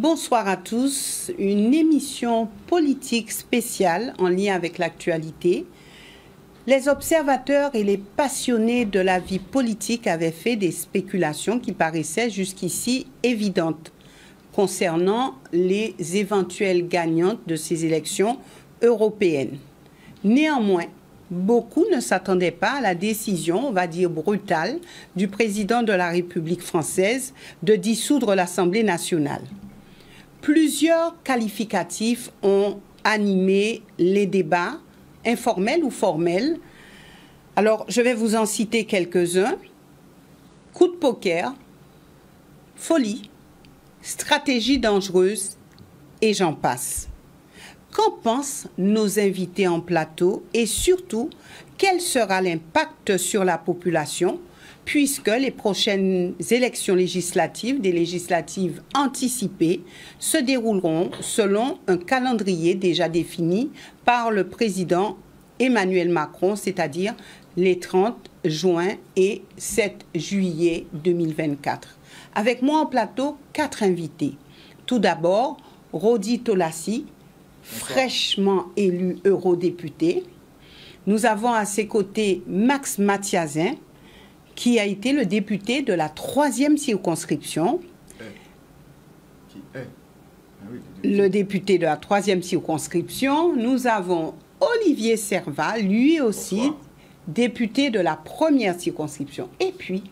Bonsoir à tous. Une émission politique spéciale en lien avec l'actualité. Les observateurs et les passionnés de la vie politique avaient fait des spéculations qui paraissaient jusqu'ici évidentes concernant les éventuelles gagnantes de ces élections européennes. Néanmoins, beaucoup ne s'attendaient pas à la décision, on va dire brutale, du président de la République française de dissoudre l'Assemblée nationale. Plusieurs qualificatifs ont animé les débats, informels ou formels. Alors, je vais vous en citer quelques-uns. Coup de poker, folie, stratégie dangereuse, et j'en passe. Qu'en pensent nos invités en plateau et surtout, quel sera l'impact sur la population puisque les prochaines élections législatives, des législatives anticipées, se dérouleront selon un calendrier déjà défini par le président Emmanuel Macron, c'est-à-dire les 30 juin et 7 juillet 2024. Avec moi en plateau, 4 invités. Tout d'abord, Rodi Tolassi, fraîchement élu eurodéputé. Nous avons à ses côtés Max Mathiazin, qui a été le député de la 3e circonscription. Le député de la 3e circonscription. Nous avons Olivier Servat, lui aussi, député de la 1re circonscription. Et puis,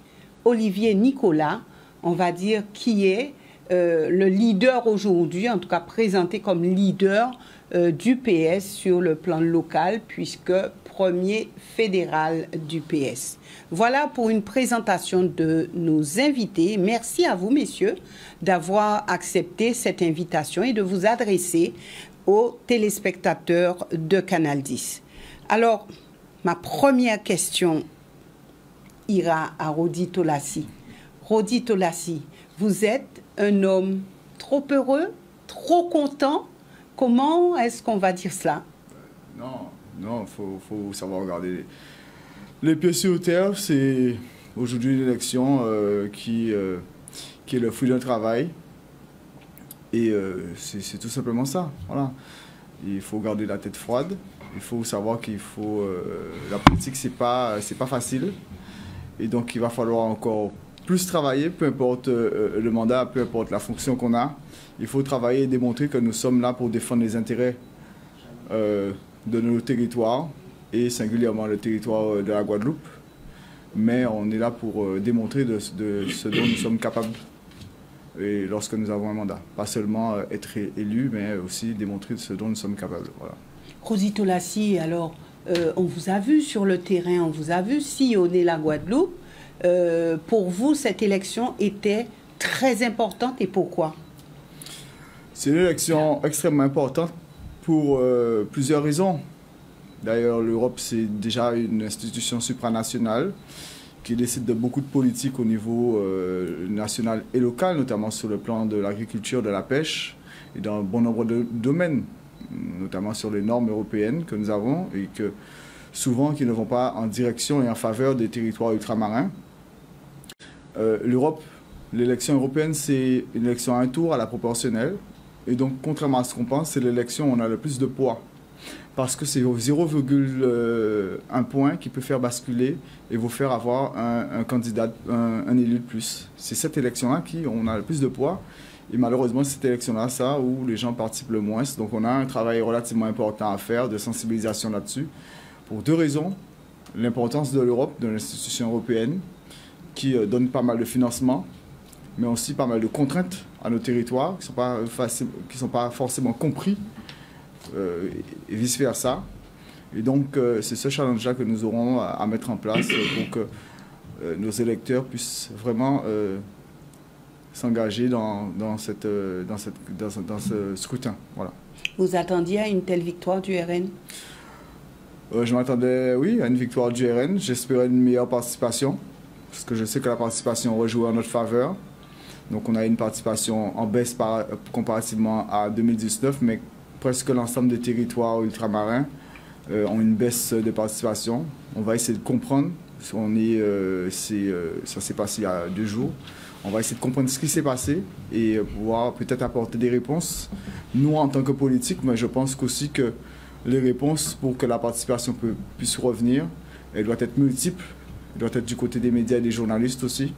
Olivier Nicolas, on va dire, qui est le leader aujourd'hui, en tout cas présenté comme leader du PS sur le plan local, puisque premier fédéral du PS. Voilà pour une présentation de nos invités. Merci à vous, messieurs, d'avoir accepté cette invitation et de vous adresser aux téléspectateurs de Canal 10. Alors, ma première question ira à Rodi Tolassi. Rodi Tolassi, vous êtes un homme trop heureux, trop content. Comment est-ce qu'on va dire cela? Non, faut savoir regarder les pieds sur terre. C'est aujourd'hui l'élection qui est le fruit d'un travail. Et c'est tout simplement ça. Voilà. Il faut garder la tête froide. Il faut savoir qu'il faut... la politique, c'est pas facile. Et donc, il va falloir encore plus travailler, peu importe le mandat, peu importe la fonction qu'on a. Il faut travailler et démontrer que nous sommes là pour défendre les intérêts de nos territoires et singulièrement le territoire de la Guadeloupe. Mais on est là pour démontrer de ce dont nous sommes capables et lorsque nous avons un mandat. Pas seulement être élu, mais aussi démontrer de ce dont nous sommes capables. Voilà. Rodi Tolassi, alors, on vous a vu sur le terrain, on vous a vu sillonner la Guadeloupe. Pour vous, cette élection était très importante et pourquoi? C'est une élection extrêmement importante pour plusieurs raisons. D'ailleurs, l'Europe, c'est déjà une institution supranationale qui décide de beaucoup de politiques au niveau national et local, notamment sur le plan de l'agriculture, de la pêche et dans un bon nombre de domaines, notamment sur les normes européennes que nous avons et que souvent qui ne vont pas en direction et en faveur des territoires ultramarins. L'Europe, l'élection européenne, c'est une élection à un tour à la proportionnelle. Et donc, contrairement à ce qu'on pense, c'est l'élection où on a le plus de poids. Parce que c'est 0,1 point qui peut faire basculer et vous faire avoir un candidat, un élu de plus. C'est cette élection-là qui on a le plus de poids. Et malheureusement, cette élection-là, ça, où les gens participent le moins. Donc, on a un travail relativement important à faire de sensibilisation là-dessus. Pour 2 raisons. L'importance de l'Europe, de l'institution européenne, qui donne pas mal de financement, mais aussi pas mal de contraintes à nos territoires qui ne sont pas forcément compris et vice-versa. Et donc, c'est ce challenge-là que nous aurons à mettre en place pour que nos électeurs puissent vraiment s'engager dans ce scrutin. Voilà. Vous attendiez à une telle victoire du RN? Je m'attendais, oui, à une victoire du RN. J'espérais une meilleure participation, parce que je sais que la participation rejouait en notre faveur. Donc on a une participation en baisse comparativement à 2019, mais presque l'ensemble des territoires ultramarins ont une baisse de participation. On va essayer de comprendre Ça s'est passé il y a 2 jours. On va essayer de comprendre ce qui s'est passé et pouvoir peut-être apporter des réponses. Nous, en tant que politiques, mais je pense qu'aussi que les réponses pour que la participation puisse revenir, elle doit être multiple. Elle doit être du côté des médias et des journalistes aussi.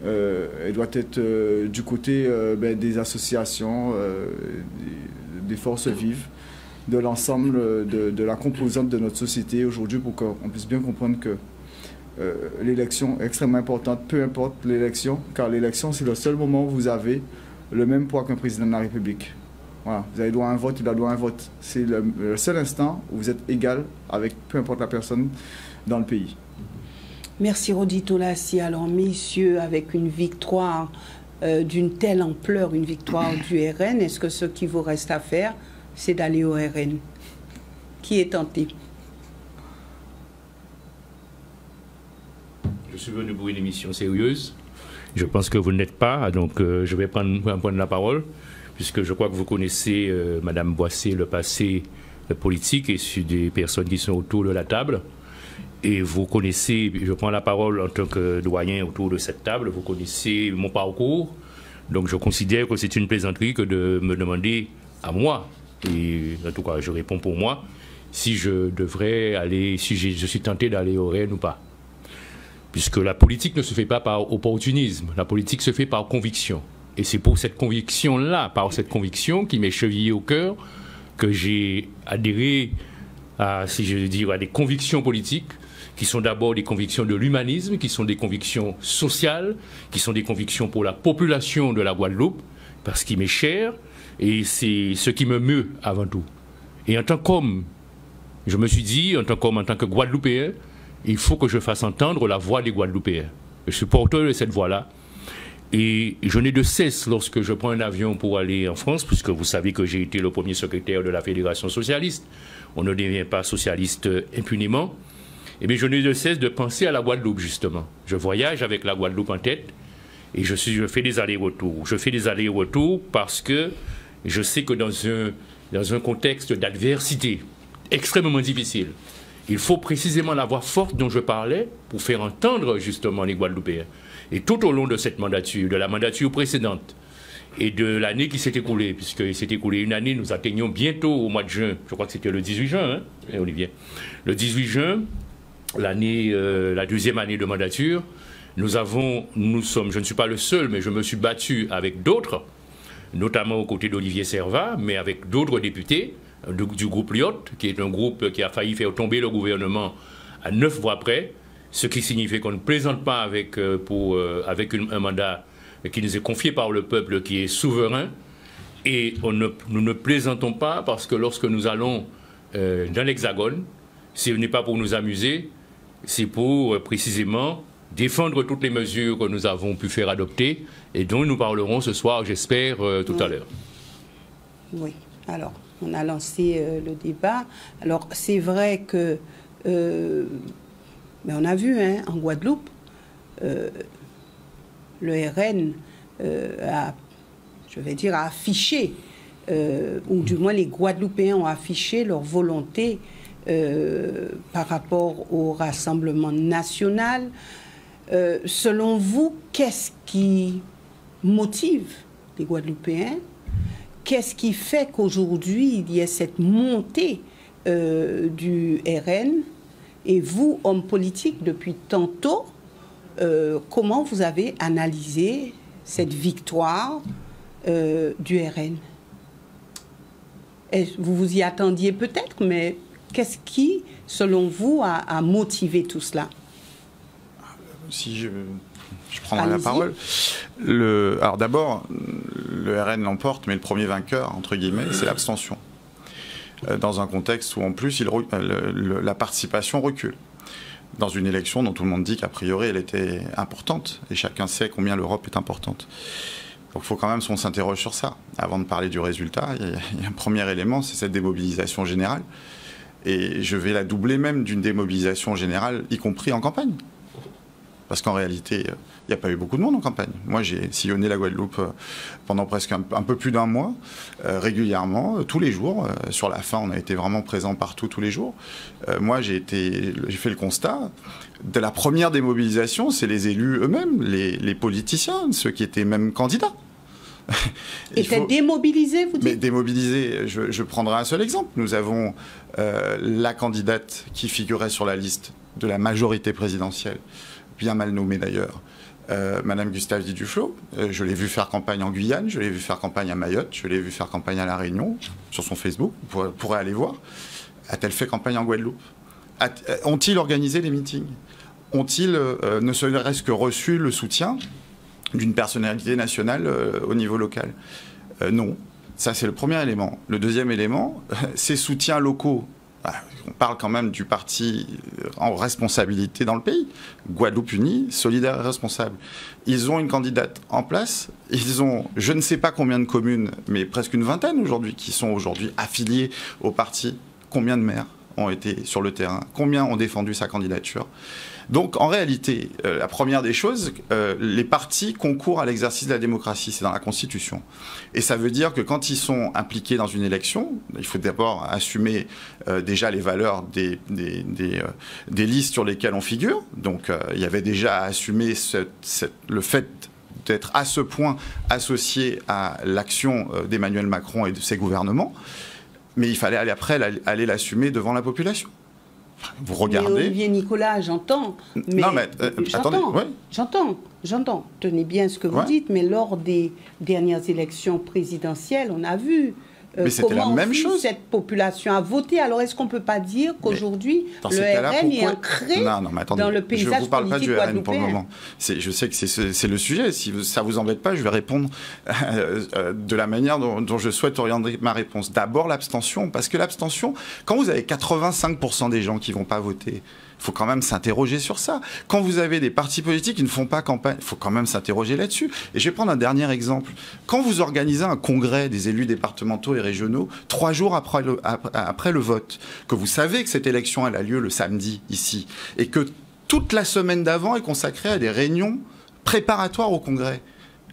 Elle doit être du côté des associations, des forces vives, de l'ensemble de la composante de notre société aujourd'hui pour qu'on puisse bien comprendre que l'élection est extrêmement importante, peu importe l'élection, car l'élection, c'est le seul moment où vous avez le même poids qu'un président de la République. Voilà, vous avez droit à un vote, il a droit à un vote. C'est le seul instant où vous êtes égal avec peu importe la personne dans le pays. Merci Rodi Tolassi. Alors messieurs, avec une victoire d'une telle ampleur, une victoire du RN, est-ce que ce qui vous reste à faire, c'est d'aller au RN? Qui est tenté? Je suis venu pour une émission sérieuse. Je pense que vous n'êtes pas, donc je vais prendre la parole, puisque je crois que vous connaissez, Madame Boissé, le passé politique et sur des personnes qui sont autour de la table. Et vous connaissez, je prends la parole en tant que doyen autour de cette table, vous connaissez mon parcours. Donc je considère que c'est une plaisanterie que de me demander à moi, et en tout cas je réponds pour moi, si je devrais aller, si je suis tenté d'aller au RN ou pas. Puisque la politique ne se fait pas par opportunisme, la politique se fait par conviction. Et c'est pour cette conviction-là, par cette conviction qui m'est chevillée au cœur, que j'ai adhéré à, si je veux dire, à des convictions politiques, qui sont d'abord des convictions de l'humanisme, qui sont des convictions sociales, qui sont des convictions pour la population de la Guadeloupe, parce qu'il m'est cher, et c'est ce qui me meut avant tout. Et en tant qu'homme, je me suis dit, en tant qu'homme, en tant que Guadeloupéen, il faut que je fasse entendre la voix des Guadeloupéens. Je suis porteur de cette voix-là. Et je n'ai de cesse, lorsque je prends un avion pour aller en France, puisque vous savez que j'ai été le premier secrétaire de la Fédération socialiste, on ne devient pas socialiste impunément, eh bien je n'ai de cesse de penser à la Guadeloupe, justement. Je voyage avec la Guadeloupe en tête et je fais des allers-retours. Je fais des allers-retours parce que je sais que dans un contexte d'adversité extrêmement difficile, il faut précisément la voix forte dont je parlais pour faire entendre justement les Guadeloupéens. Et tout au long de cette mandature, de la mandature précédente et de l'année qui s'est écoulée, puisqu'il s'est écoulé une année, nous atteignons bientôt au mois de juin, je crois que c'était le 18 juin, hein, Olivier. Le 18 juin, l'année, la deuxième année de mandature, nous sommes, je ne suis pas le seul, mais je me suis battu avec d'autres, notamment aux côtés d'Olivier Servat, mais avec d'autres députés du groupe Lyot, qui est un groupe qui a failli faire tomber le gouvernement à 9 voix près, ce qui signifie qu'on ne plaisante pas avec un mandat qui nous est confié par le peuple, qui est souverain, et nous ne plaisantons pas parce que lorsque nous allons dans l'Hexagone, ce n'est pas pour nous amuser, c'est pour précisément défendre toutes les mesures que nous avons pu faire adopter et dont nous parlerons ce soir, j'espère, tout à l'heure. Oui, alors, on a lancé le débat. Alors, c'est vrai que, mais on a vu, hein, en Guadeloupe, le RN a, je vais dire, a affiché, ou du moins les Guadeloupéens ont affiché leur volonté par rapport au Rassemblement national. Selon vous, qu'est-ce qui motive les Guadeloupéens? Qu'est-ce qui fait qu'aujourd'hui, il y ait cette montée du RN? Et vous, homme politique, depuis tantôt, comment vous avez analysé cette victoire du RN? Vous vous y attendiez peut-être, mais qu'est-ce qui, selon vous, a motivé tout cela? Si je prendrai la parole. Alors d'abord, le RN l'emporte, mais le premier vainqueur, entre guillemets, c'est l'abstention. Dans un contexte où, en plus, la participation recule. Dans une élection dont tout le monde dit qu'a priori, elle était importante. Et chacun sait combien l'Europe est importante. Donc il faut quand même qu'on s'interroge sur ça. Avant de parler du résultat, il y a un premier élément, c'est cette démobilisation générale. Et je vais la doubler même d'une démobilisation générale, y compris en campagne. Parce qu'en réalité, il n'y a pas eu beaucoup de monde en campagne. Moi, j'ai sillonné la Guadeloupe pendant presque un peu plus d'un mois, régulièrement, tous les jours. Sur la fin, on a été vraiment présents partout, tous les jours. Moi, j'ai fait le constat de la première démobilisation, c'est les élus eux-mêmes, les politiciens, ceux qui étaient même candidats. Étaient démobilisés, vous dites? Mais démobilisés, je prendrai un seul exemple. Nous avons la candidate qui figurait sur la liste de la majorité présidentielle, bien mal nommée d'ailleurs, Madame Gustave Duflot. Je l'ai vu faire campagne en Guyane, je l'ai vu faire campagne à Mayotte, je l'ai vu faire campagne à La Réunion, sur son Facebook, vous pourrez aller voir. A-t-elle fait campagne en Guadeloupe? Ont-ils organisé des meetings? Ont-ils ne serait-ce que reçu le soutien d'une personnalité nationale au niveau local? Non. Ça, c'est le premier élément. Le deuxième élément, ces soutiens locaux. On parle quand même du parti en responsabilité dans le pays. Guadeloupe Unie, solidaire et responsable. Ils ont une candidate en place. Ils ont, je ne sais pas combien de communes, mais presque une vingtaine aujourd'hui, qui sont aujourd'hui affiliées au parti. Combien de maires ont été sur le terrain? Combien ont défendu sa candidature? Donc, en réalité, la première des choses, les partis concourent à l'exercice de la démocratie, c'est dans la Constitution. Et ça veut dire que quand ils sont impliqués dans une élection, il faut d'abord assumer déjà les valeurs des listes sur lesquelles on figure. Donc, il y avait déjà à assumer le fait d'être à ce point associé à l'action d'Emmanuel Macron et de ses gouvernements. Mais il fallait aller l'assumer devant la population. Vous regardez... Mais Olivier Nicolas, j'entends. Non, mais attendez. Ouais. J'entends. Tenez bien ce que vous dites, mais lors des dernières élections présidentielles, on a vu comment cette population a voté. Alors, est-ce qu'on ne peut pas dire qu'aujourd'hui, le RN est ancré dans le paysage politique guadeloupéen? Je ne vous parle pas du RN pour le moment. Je sais que c'est le sujet. Si ça ne vous embête pas, je vais répondre de la manière dont je souhaite orienter ma réponse. D'abord, l'abstention. Parce que l'abstention, quand vous avez 85% des gens qui ne vont pas voter, il faut quand même s'interroger sur ça. Quand vous avez des partis politiques qui ne font pas campagne, il faut quand même s'interroger là-dessus. Et je vais prendre un dernier exemple. Quand vous organisez un congrès des élus départementaux et régionaux, 3 jours après le vote, que vous savez que cette élection elle a lieu le samedi ici, et que toute la semaine d'avant est consacrée à des réunions préparatoires au congrès.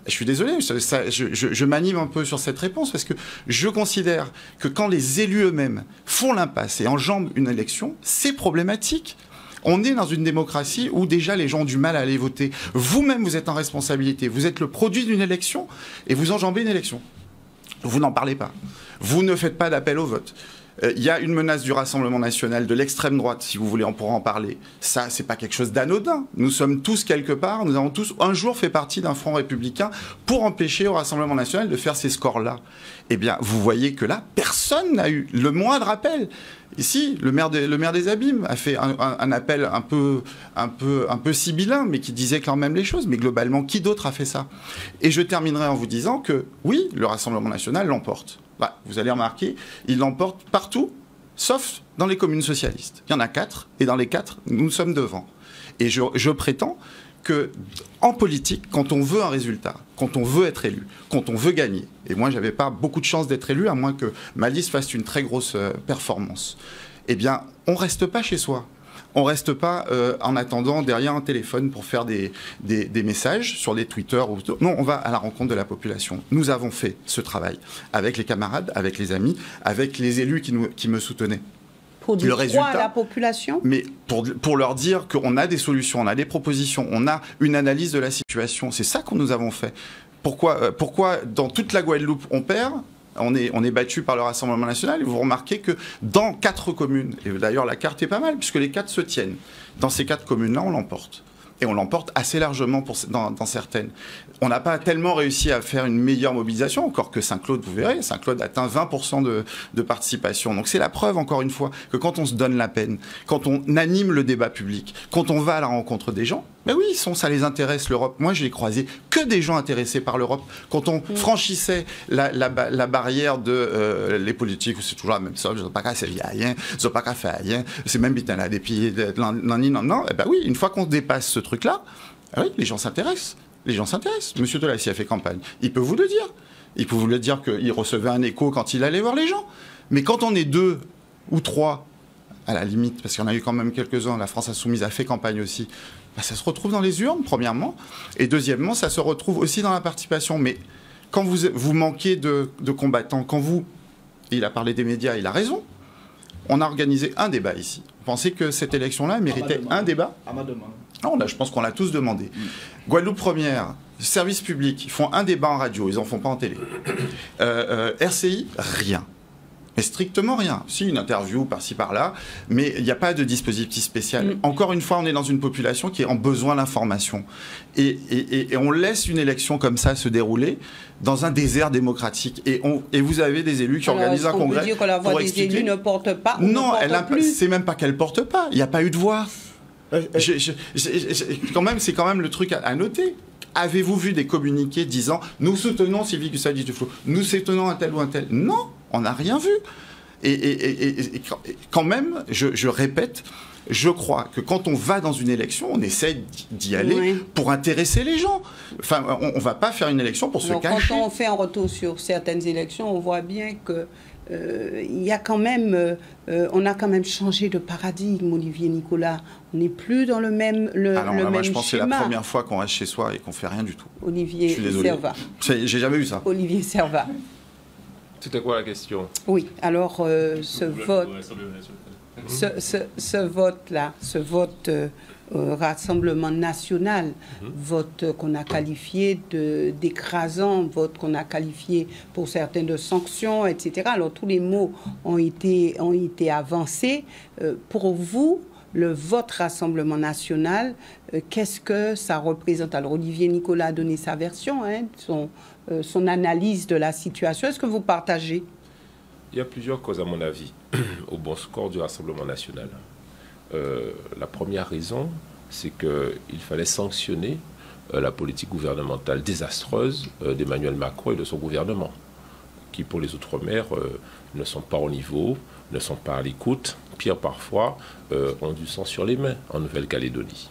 Je suis désolé, je m'anime un peu sur cette réponse parce que je considère que quand les élus eux-mêmes font l'impasse et enjambent une élection, c'est problématique. On est dans une démocratie où déjà les gens ont du mal à aller voter. Vous-même, vous êtes en responsabilité. Vous êtes le produit d'une élection et vous enjambez une élection. Vous n'en parlez pas. Vous ne faites pas d'appel au vote. Il y a une menace du Rassemblement national, de l'extrême droite, si vous voulez, on pourra en parler. Ça, c'est pas quelque chose d'anodin. Nous sommes tous quelque part, nous avons tous un jour fait partie d'un front républicain pour empêcher au Rassemblement national de faire ces scores-là. Eh bien, vous voyez que là, personne n'a eu le moindre appel. Ici, le maire des Abîmes a fait un appel un peu sibyllin, mais qui disait quand même les choses. Mais globalement, qui d'autre a fait ça? Et je terminerai en vous disant que, oui, le Rassemblement national l'emporte. Bah, vous allez remarquer, il l'emporte partout, sauf dans les communes socialistes. Il y en a 4, et dans les 4, nous sommes devant. Et je prétends que, en politique, quand on veut un résultat, quand on veut être élu, quand on veut gagner, et moi, j'avais pas beaucoup de chance d'être élu, à moins que ma liste fasse une très grosse performance, eh bien, on reste pas chez soi. On ne reste pas en attendant derrière un téléphone pour faire des messages sur les Twitter. Non, on va à la rencontre de la population. Nous avons fait ce travail avec les camarades, avec les amis, avec les élus qui me soutenaient. Pour dire quoi à la population? Mais pour leur dire qu'on a des solutions, on a des propositions, on a une analyse de la situation. C'est ça que nous avons fait. Pourquoi dans toute la Guadeloupe on perd? On est battu par le Rassemblement national et vous remarquez que dans 4 communes, et d'ailleurs la carte est pas mal puisque les 4 se tiennent, dans ces 4 communes-là on l'emporte. Et on l'emporte assez largement dans certaines. On n'a pas tellement réussi à faire une meilleure mobilisation, encore que Saint-Claude, vous verrez, Saint-Claude atteint 20% de participation. Donc c'est la preuve, encore une fois, que quand on se donne la peine, quand on anime le débat public, quand on va à la rencontre des gens, ben oui, ça les intéresse l'Europe. Moi, je n'ai croisé que des gens intéressés par l'Europe. Quand on franchissait la barrière de les politiques, c'est toujours la même chose, ils n'ont pas qu'à faire rien, ils n'ont pas qu'à faire rien, c'est même putain là, des pays, non, ben oui, une fois qu'on dépasse ce truc-là, oui, les gens s'intéressent. Les gens s'intéressent. Monsieur Tolassi a fait campagne. Il peut vous le dire. Il peut vous le dire qu'il recevait un écho quand il allait voir les gens. Mais quand on est 2 ou 3 à la limite, parce qu'il y en a eu quand même quelques-uns, la France Insoumise a fait campagne aussi, ben, ça se retrouve dans les urnes, premièrement, et deuxièmement, ça se retrouve aussi dans la participation. Mais quand vous manquez de combattants, quand vous... Il a parlé des médias, il a raison. On a organisé un débat ici. Vous pensez que cette élection-là méritait un débat? À ma demande. Non, là, je pense qu'on l'a tous demandé. Guadeloupe Première, service public, ils font un débat en radio, ils n'en font pas en télé. RCI, rien. Mais strictement rien. Si, une interview par-ci, par-là, mais il n'y a pas de dispositif spécial. Encore une fois, on est dans une population qui est en besoin d'information. Et on laisse une élection comme ça se dérouler dans un désert démocratique. Et vous avez des élus qui organisent un congrès. On peut dire que la voix des élus ne porte pas. Non, c'est même pas qu'elle porte pas. Il n'y a pas eu de voix. C'est quand même le truc à noter. Avez-vous vu des communiqués disant « Nous soutenons Sylvie Gussadi-Duflot, nous soutenons un tel ou un tel ». Non, on n'a rien vu. Et quand même, je répète, je crois que quand on va dans une élection, on essaie d'y aller pour intéresser les gens. Enfin, on ne va pas faire une élection pour se cacher. Quand on fait un retour sur certaines élections, on voit bien que il y a quand même, on a quand même changé de paradigme, Olivier Nicolas. On n'est plus dans le même moi, je pense que c'est la schéma. première fois qu'on reste chez soi et qu'on fait rien du tout. Olivier Servat. J'ai jamais vu ça. Olivier Servat. C'était quoi la question? Oui, alors ce vote-là, ce vote Rassemblement national, vote qu'on a qualifié d'écrasant, vote qu'on a qualifié pour certains de sanctions, etc. Alors tous les mots ont été avancés. Pour vous, le vote Rassemblement national, qu'est-ce que ça représente? Alors Olivier Nicolas a donné sa version, son analyse de la situation. Est-ce que vous partagez? Il y a plusieurs causes, à mon avis, au bon score du Rassemblement national. La première raison, c'est qu'il fallait sanctionner la politique gouvernementale désastreuse d'Emmanuel Macron et de son gouvernement, qui, pour les Outre-mer, ne sont pas au niveau, ne sont pas à l'écoute, pire parfois, ont du sang sur les mains en Nouvelle-Calédonie.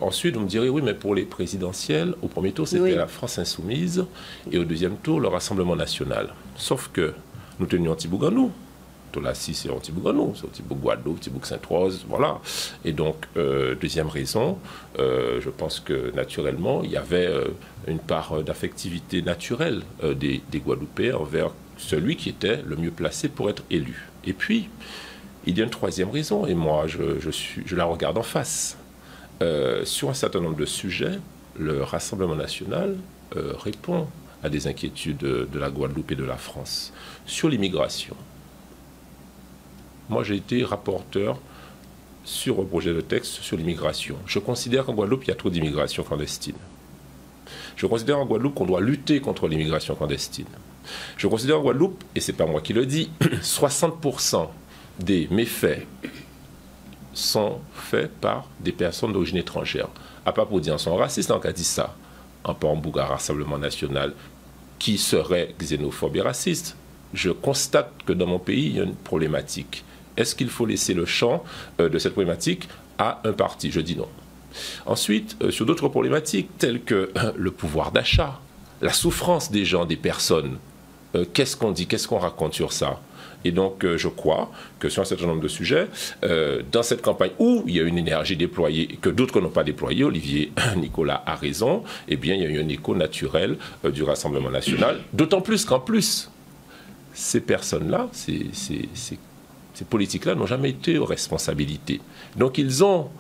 Ensuite, vous me direz, oui, mais pour les présidentielles, au premier tour, c'était la France Insoumise, et au deuxième tour, le Rassemblement national. Sauf que nous tenions Antibouganou. Là, si c'est Antibouganou, c'est Antibou-Guadeloupe, Antibou-Sainte-Rose, voilà. Et donc, deuxième raison, je pense que naturellement, il y avait une part d'affectivité naturelle des Guadeloupéens envers celui qui était le mieux placé pour être élu. Et puis, il y a une troisième raison, et moi, je la regarde en face. Sur un certain nombre de sujets, le Rassemblement national répond à des inquiétudes de la Guadeloupe et de la France. Sur l'immigration, moi j'ai été rapporteur sur un projet de texte sur l'immigration. Je considère qu'en Guadeloupe, il y a trop d'immigration clandestine. Je considère en Guadeloupe qu'on doit lutter contre l'immigration clandestine. Je considère en Guadeloupe, et ce n'est pas moi qui le dis, 60% des méfaits sont faits par des personnes d'origine étrangère. À pas pour dire sont racistes, on a dit ça. En Pambouga, Rassemblement national, qui serait xénophobe et raciste. Je constate que dans mon pays, il y a une problématique. Est-ce qu'il faut laisser le champ de cette problématique à un parti? Je dis non. Ensuite, sur d'autres problématiques, telles que le pouvoir d'achat, la souffrance des gens, des personnes, qu'est-ce qu'on dit, qu'est-ce qu'on raconte sur ça? Et donc, je crois que sur un certain nombre de sujets, dans cette campagne où il y a une énergie déployée que d'autres n'ont pas déployée, Olivier Nicolas a raison, eh bien, il y a eu un écho naturel du Rassemblement national, d'autant plus qu'en plus, ces personnes-là, ces politiques-là n'ont jamais été aux responsabilités. Donc, ils ont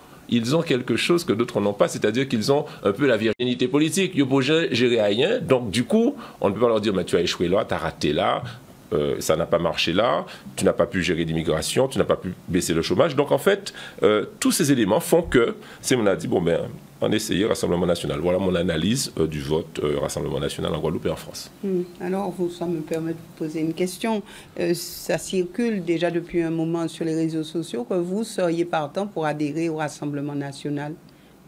quelque chose que d'autres n'ont pas, c'est-à-dire qu'ils ont un peu la virginité politique. Ils ne gérer rien, donc du coup, on ne peut pas leur dire, mais tu as échoué là, tu as raté là, ça n'a pas marché là, tu n'as pas pu gérer l'immigration, tu n'as pas pu baisser le chômage. Donc en fait, tous ces éléments font que, c'est on a dit, bon ben, on essayait Rassemblement national. Voilà mon analyse du vote Rassemblement national en Guadeloupe et en France. Alors, ça me permet de vous poser une question. Ça circule déjà depuis un moment sur les réseaux sociaux que vous seriez partant pour adhérer au Rassemblement national.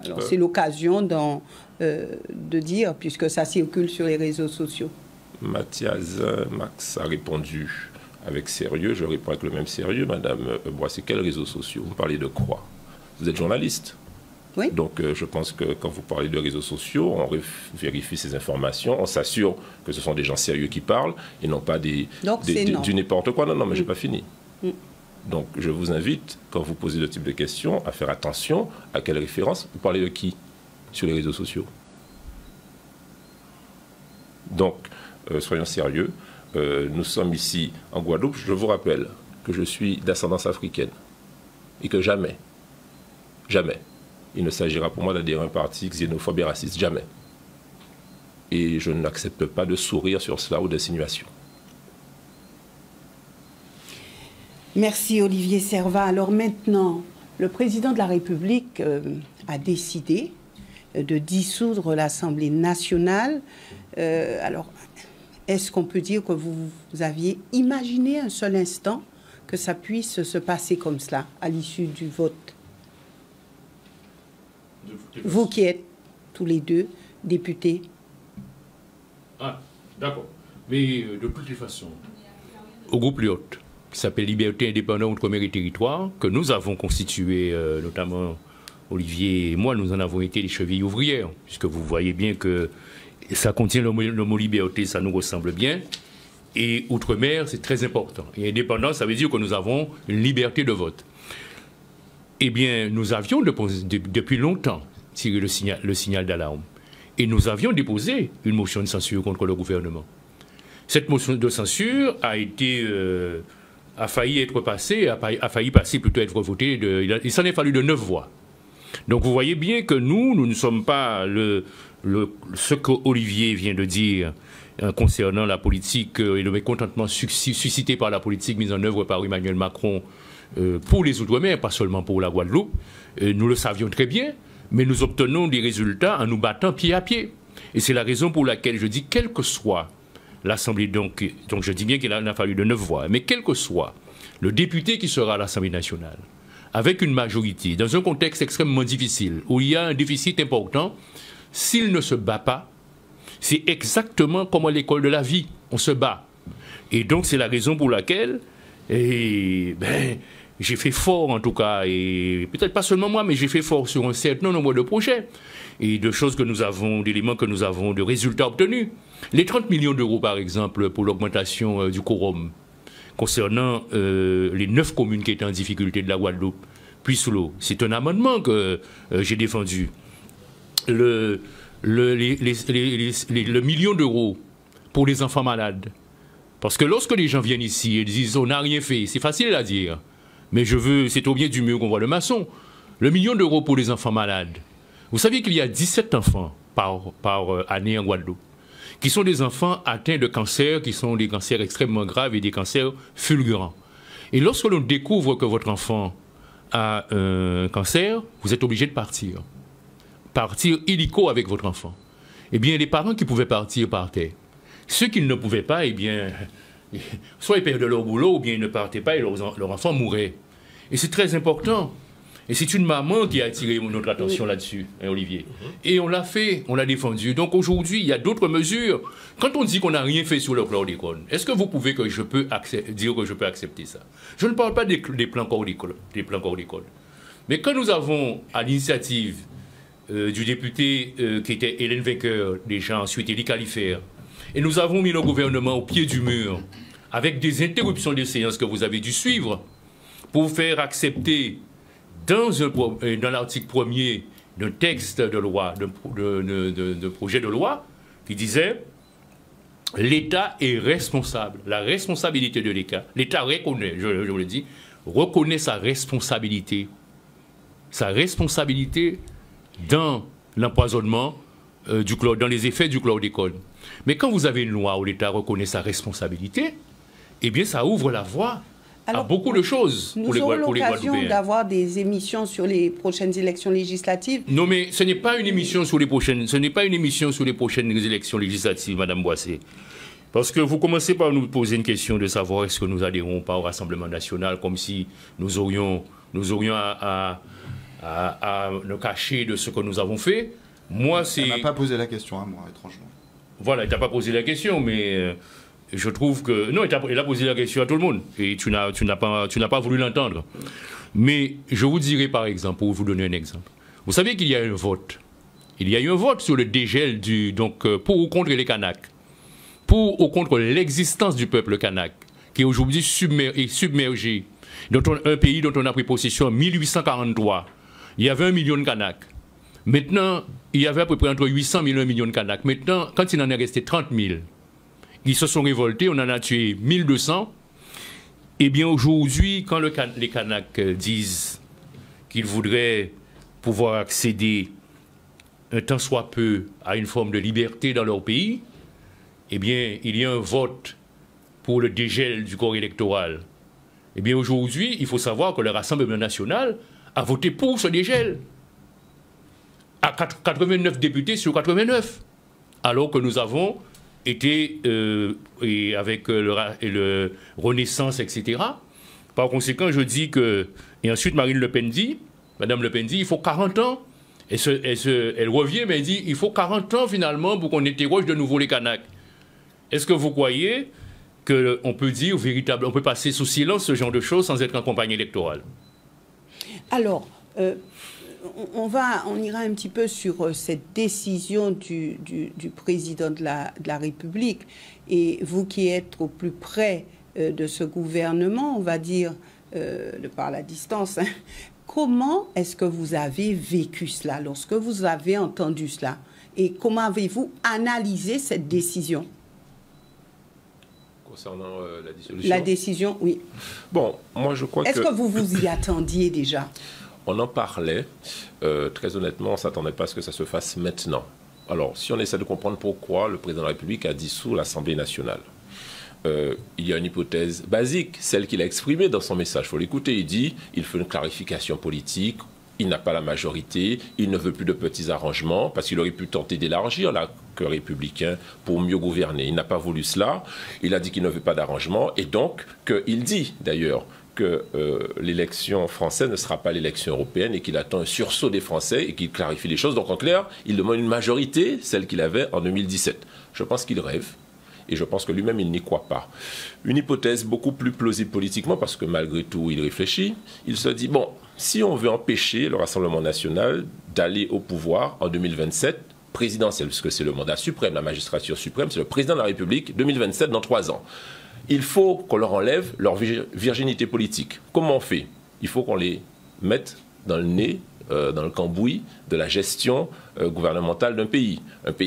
Alors, c'est l'occasion de dire, puisque ça circule sur les réseaux sociaux. Mathias Max a répondu avec sérieux, je réponds avec le même sérieux. Madame Boissé, quels réseaux sociaux? Vous parlez de quoi? Vous êtes journaliste? Oui. Donc je pense que quand vous parlez de réseaux sociaux, on vérifie ces informations, on s'assure que ce sont des gens sérieux qui parlent et non pas du n'importe quoi. Non, mais j'ai pas fini. Donc je vous invite, quand vous posez ce type de questions, à faire attention à quelle référence. Vous parlez de qui sur les réseaux sociaux? Donc, soyons sérieux. Nous sommes ici en Guadeloupe. Je vous rappelle que je suis d'ascendance africaine et que jamais, il ne s'agira pour moi d'adhérer à un parti xénophobe et raciste. Jamais. Et je n'accepte pas de sourire sur cela ou d'insinuation. Merci Olivier Servat. Alors maintenant, le président de la République a décidé de dissoudre l'Assemblée nationale. Alors, est-ce qu'on peut dire que vous aviez imaginé un seul instant que ça puisse se passer comme cela à l'issue du vote? Vous qui êtes tous les deux députés. Ah, d'accord. Mais de toutes les façons, au groupe Lyotte, qui s'appelle Liberté, Indépendance, Outre-mer et Territoire, que nous avons constitué, notamment Olivier et moi, nous en avons été les chevilles ouvrières, puisque vous voyez bien que ça contient le mot liberté, ça nous ressemble bien. Et Outre-mer, c'est très important. Et indépendance, ça veut dire que nous avons une liberté de vote. Eh bien, nous avions depuis longtemps tiré le signal d'alarme. Et nous avions déposé une motion de censure contre le gouvernement. Cette motion de censure a failli être passée, a failli passer, plutôt être votée. Il s'en est fallu de 9 voix. Donc vous voyez bien que nous ne sommes pas ce que Olivier vient de dire concernant la politique et le mécontentement suscité par la politique mise en œuvre par Emmanuel Macron pour les Outre-mer, pas seulement pour la Guadeloupe. Nous le savions très bien, mais nous obtenons des résultats en nous battant pied à pied. Et c'est la raison pour laquelle je dis, quelle que soit l'Assemblée, donc je dis bien qu'il en a fallu de 9 voix, mais quel que soit le député qui sera à l'Assemblée nationale, avec une majorité, dans un contexte extrêmement difficile, où il y a un déficit important, s'il ne se bat pas, c'est exactement comme à l'école de la vie, on se bat. Et donc c'est la raison pour laquelle j'ai fait fort en tout cas, et peut-être pas seulement moi, mais j'ai fait fort sur un certain nombre de projets, et de choses que nous avons, d'éléments que nous avons, de résultats obtenus. Les 30 millions d'euros par exemple pour l'augmentation du quorum, concernant les 9 communes qui étaient en difficulté de la Guadeloupe, puis sous l'eau. C'est un amendement que j'ai défendu. Le million d'euros pour les enfants malades. Parce que lorsque les gens viennent ici et disent on n'a rien fait, c'est facile à dire. Mais c'est au bien du mieux qu'on voit le maçon. Le million d'euros pour les enfants malades. Vous savez qu'il y a 17 enfants par année en Guadeloupe, qui sont des enfants atteints de cancers, qui sont des cancers extrêmement graves et des cancers fulgurants. Et lorsque l'on découvre que votre enfant a un cancer, vous êtes obligé de partir. Partir illico avec votre enfant. Eh bien, les parents qui pouvaient partir partaient. Ceux qui ne pouvaient pas, eh bien, soit ils perdaient leur boulot, ou bien ils ne partaient pas et leur enfant mourait. Et c'est très important. Et c'est une maman qui a attiré notre attention là-dessus, hein, Olivier. Et on l'a fait, on l'a défendu. Donc aujourd'hui, il y a d'autres mesures. Quand on dit qu'on n'a rien fait sur le chlordécone, est-ce que vous pouvez dire que je peux accepter ça? Je ne parle pas des plans chlordécone. Mais quand nous avons, à l'initiative du député qui était Hélène Vainqueur, déjà ensuite Élie Califère, et nous avons mis le gouvernement au pied du mur, avec des interruptions de séances que vous avez dû suivre, pour faire accepter dans l'article 1er d'un texte de loi, de projet de loi, qui disait l'État est responsable. La responsabilité de l'État reconnaît, je vous le dis, reconnaît sa responsabilité dans l'empoisonnement dans les effets du chlordécone. Mais quand vous avez une loi où l'État reconnaît sa responsabilité, eh bien ça ouvre la voie à beaucoup de choses pour les Guadeloupéens. Nous aurons l'occasion d'avoir des émissions sur les prochaines élections législatives. Non, mais ce n'est pas une émission sur les prochaines élections législatives, Madame Boissé. Parce que vous commencez par nous poser une question de savoir est-ce que nous adhérons pas au Rassemblement national, comme si nous aurions à nous cacher de ce que nous avons fait. Moi, c'est... Elle m'a pas posé la question à moi, étrangement. Voilà, elle t'a pas posé la question, mais... je trouve que... Non, elle a posé la question à tout le monde. Et tu n'as pas voulu l'entendre. Mais je vous dirai par exemple, pour vous donner un exemple. Vous savez qu'il y a un vote. Il y a eu un vote sur le dégel pour ou contre les Kanaks. Pour ou contre l'existence du peuple kanak, qui est aujourd'hui submergé un pays dont on a pris possession en 1843. Il y avait 1 million de Kanaks. Maintenant, il y avait à peu près entre 800 000 et 1 million de Kanaks. Maintenant, quand il en est resté 30 000, ils se sont révoltés, on en a tué 1200. Eh bien, aujourd'hui, quand les Kanaks disent qu'ils voudraient pouvoir accéder un tant soit peu à une forme de liberté dans leur pays, eh bien, il y a un vote pour le dégel du corps électoral. Eh bien, aujourd'hui, il faut savoir que le Rassemblement national a voté pour ce dégel. À 89 députés sur 89. Alors que nous avons été, et avec le Renaissance, etc. Par conséquent, je dis que... Et ensuite, Marine Le Pen dit, Madame Le Pen dit, il faut 40 ans. Elle revient, mais elle dit, il faut 40 ans, finalement, pour qu'on interroge de nouveau les Kanaks. Est-ce que vous croyez qu'on peut dire on peut passer sous silence ce genre de choses sans être en campagne électorale? Alors, on ira un petit peu sur cette décision du président de la République. Et vous qui êtes au plus près de ce gouvernement, on va dire, de par la distance, hein, comment est-ce que vous avez vécu cela lorsque vous avez entendu cela? Et comment avez-vous analysé cette décision? Concernant la dissolution? La décision, oui. Bon, moi je crois que... Est-ce que vous vous y attendiez déjà? On en parlait. Très honnêtement, on ne s'attendait pas à ce que ça se fasse maintenant. Alors, si on essaie de comprendre pourquoi le président de la République a dissous l'Assemblée nationale, il y a une hypothèse basique, celle qu'il a exprimée dans son message. Il faut l'écouter. Il dit il faut une clarification politique. Il n'a pas la majorité, il ne veut plus de petits arrangements, parce qu'il aurait pu tenter d'élargir l'arc républicain pour mieux gouverner. Il n'a pas voulu cela, il a dit qu'il ne veut pas d'arrangement, et donc qu'il dit d'ailleurs que l'élection française ne sera pas l'élection européenne et qu'il attend un sursaut des Français et qu'il clarifie les choses. Donc en clair, il demande une majorité, celle qu'il avait en 2017. Je pense qu'il rêve. Et je pense que lui-même, il n'y croit pas. Une hypothèse beaucoup plus plausible politiquement, parce que malgré tout, il réfléchit. Il se dit, bon, si on veut empêcher le Rassemblement national d'aller au pouvoir en 2027, présidentiel, parce que c'est le mandat suprême, la magistrature suprême, c'est le président de la République, 2027, dans 3 ans. Il faut qu'on leur enlève leur virginité politique. Comment on fait? Il faut qu'on les mette dans le nez, dans le cambouis de la gestion gouvernementale d'un pays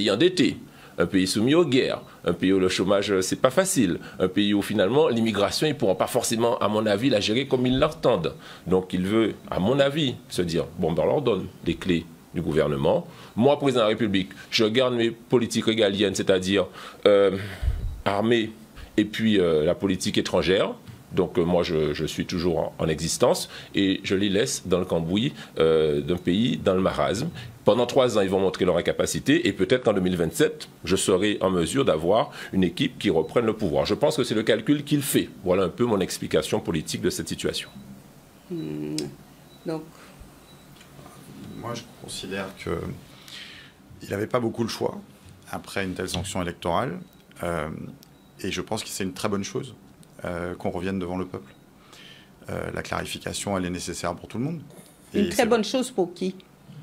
endetté. Un pays soumis aux guerres, un pays où le chômage, c'est pas facile, un pays où finalement l'immigration, ils ne pourront pas forcément, à mon avis, la gérer comme ils l'entendent. Donc il veut, à mon avis, se dire, bon, ben on leur donne les clés du gouvernement. Moi, président de la République, je garde mes politiques régaliennes, c'est-à-dire armée et puis la politique étrangère. Donc moi, je suis toujours en existence et je les laisse dans le cambouis d'un pays dans le marasme. Pendant 3 ans, ils vont montrer leur incapacité et peut-être qu'en 2027, je serai en mesure d'avoir une équipe qui reprenne le pouvoir. Je pense que c'est le calcul qu'il fait. Voilà un peu mon explication politique de cette situation. Donc, moi, je considère qu'il n'avait pas beaucoup le choix après une telle sanction électorale. Et je pense que c'est une très bonne chose qu'on revienne devant le peuple. La clarification, elle est nécessaire pour tout le monde. Une très bonne chose pour qui?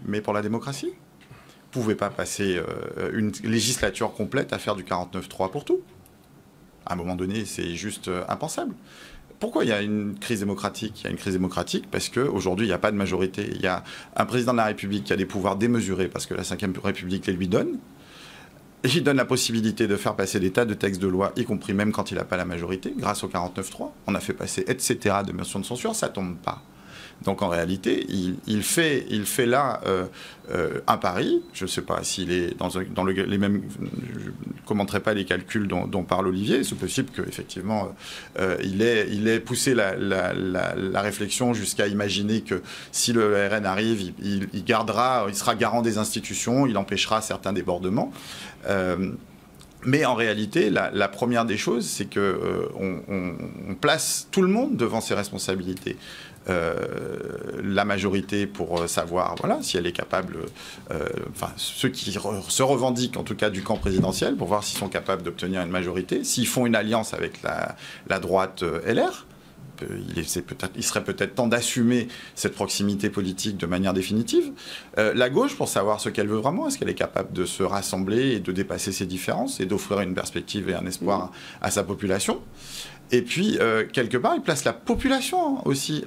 Mais pour la démocratie. Vous ne pouvez pas passer une législature complète à faire du 49-3 pour tout. À un moment donné, c'est juste impensable. Pourquoi il y a une crise démocratique? Il y a une crise démocratique parce qu'aujourd'hui, il n'y a pas de majorité. Il y a un président de la République qui a des pouvoirs démesurés parce que la Ve République les lui donne. Et il donne la possibilité de faire passer des tas de textes de loi, y compris même quand il n'a pas la majorité, grâce au 49-3. On a fait passer, etc., de motions de censure, ça ne tombe pas. Donc en réalité, il fait là un pari. Je ne sais pas s'il est dans les mêmes... Je ne commenterai pas les calculs dont parle Olivier. C'est possible qu'effectivement, il ait poussé la réflexion jusqu'à imaginer que si le RN arrive, il sera garant des institutions, il empêchera certains débordements. Mais en réalité, la première des choses, c'est qu'on place tout le monde devant ses responsabilités. La majorité pour savoir si elle est capable, ceux qui se revendiquent en tout cas du camp présidentiel, pour voir s'ils sont capables d'obtenir une majorité, s'ils font une alliance avec la droite LR. Il serait peut-être temps d'assumer cette proximité politique de manière définitive. La gauche, pour savoir ce qu'elle veut vraiment, est-ce qu'elle est capable de se rassembler et de dépasser ses différences et d'offrir une perspective et un espoir à sa population. Et puis, quelque part, il place la population aussi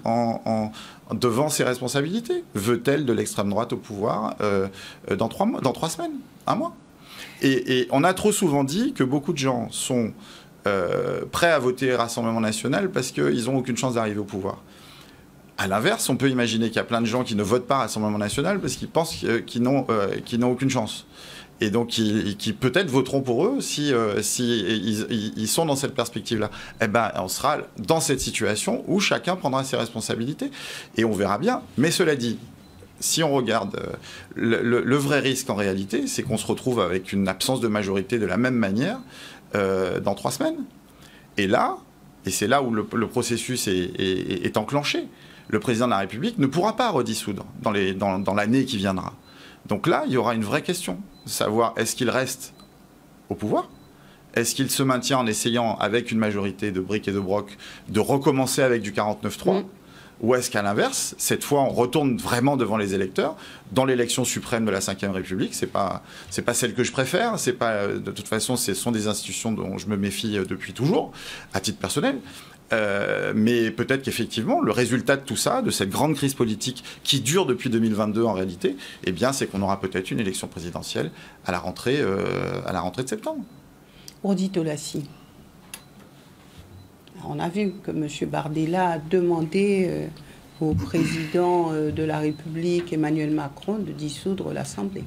devant ses responsabilités. Veut-elle de l'extrême droite au pouvoir dans 3 semaines, 1 mois? Et on a trop souvent dit que beaucoup de gens sont prêts à voter Rassemblement National parce qu'ils n'ont aucune chance d'arriver au pouvoir. À l'inverse, on peut imaginer qu'il y a plein de gens qui ne votent pas Rassemblement National parce qu'ils pensent qu'ils n'ont aucune chance. Et donc, qui peut-être voteront pour eux si ils sont dans cette perspective-là. Eh ben, on sera dans cette situation où chacun prendra ses responsabilités. Et on verra bien. Mais cela dit, si on regarde le vrai risque en réalité, c'est qu'on se retrouve avec une absence de majorité de la même manière dans 3 semaines. Et là, et c'est là où le processus est enclenché, le président de la République ne pourra pas redissoudre dans l'année qui viendra. Donc là, il y aura une vraie question, savoir est-ce qu'il reste au pouvoir? Est-ce qu'il se maintient en essayant, avec une majorité de briques et de brocs, de recommencer avec du 49-3 Ou est-ce qu'à l'inverse, cette fois, on retourne vraiment devant les électeurs dans l'élection suprême de la Ve République? C'est pas celle que je préfère. C'est pas, de toute façon, ce sont des institutions dont je me méfie depuis toujours, à titre personnel. Mais peut-être qu'effectivement, le résultat de tout ça, de cette grande crise politique qui dure depuis 2022 en réalité, eh bien, c'est qu'on aura peut-être une élection présidentielle à la rentrée de septembre. Audit Olassi. On a vu que M. Bardella a demandé au président de la République, Emmanuel Macron, de dissoudre l'Assemblée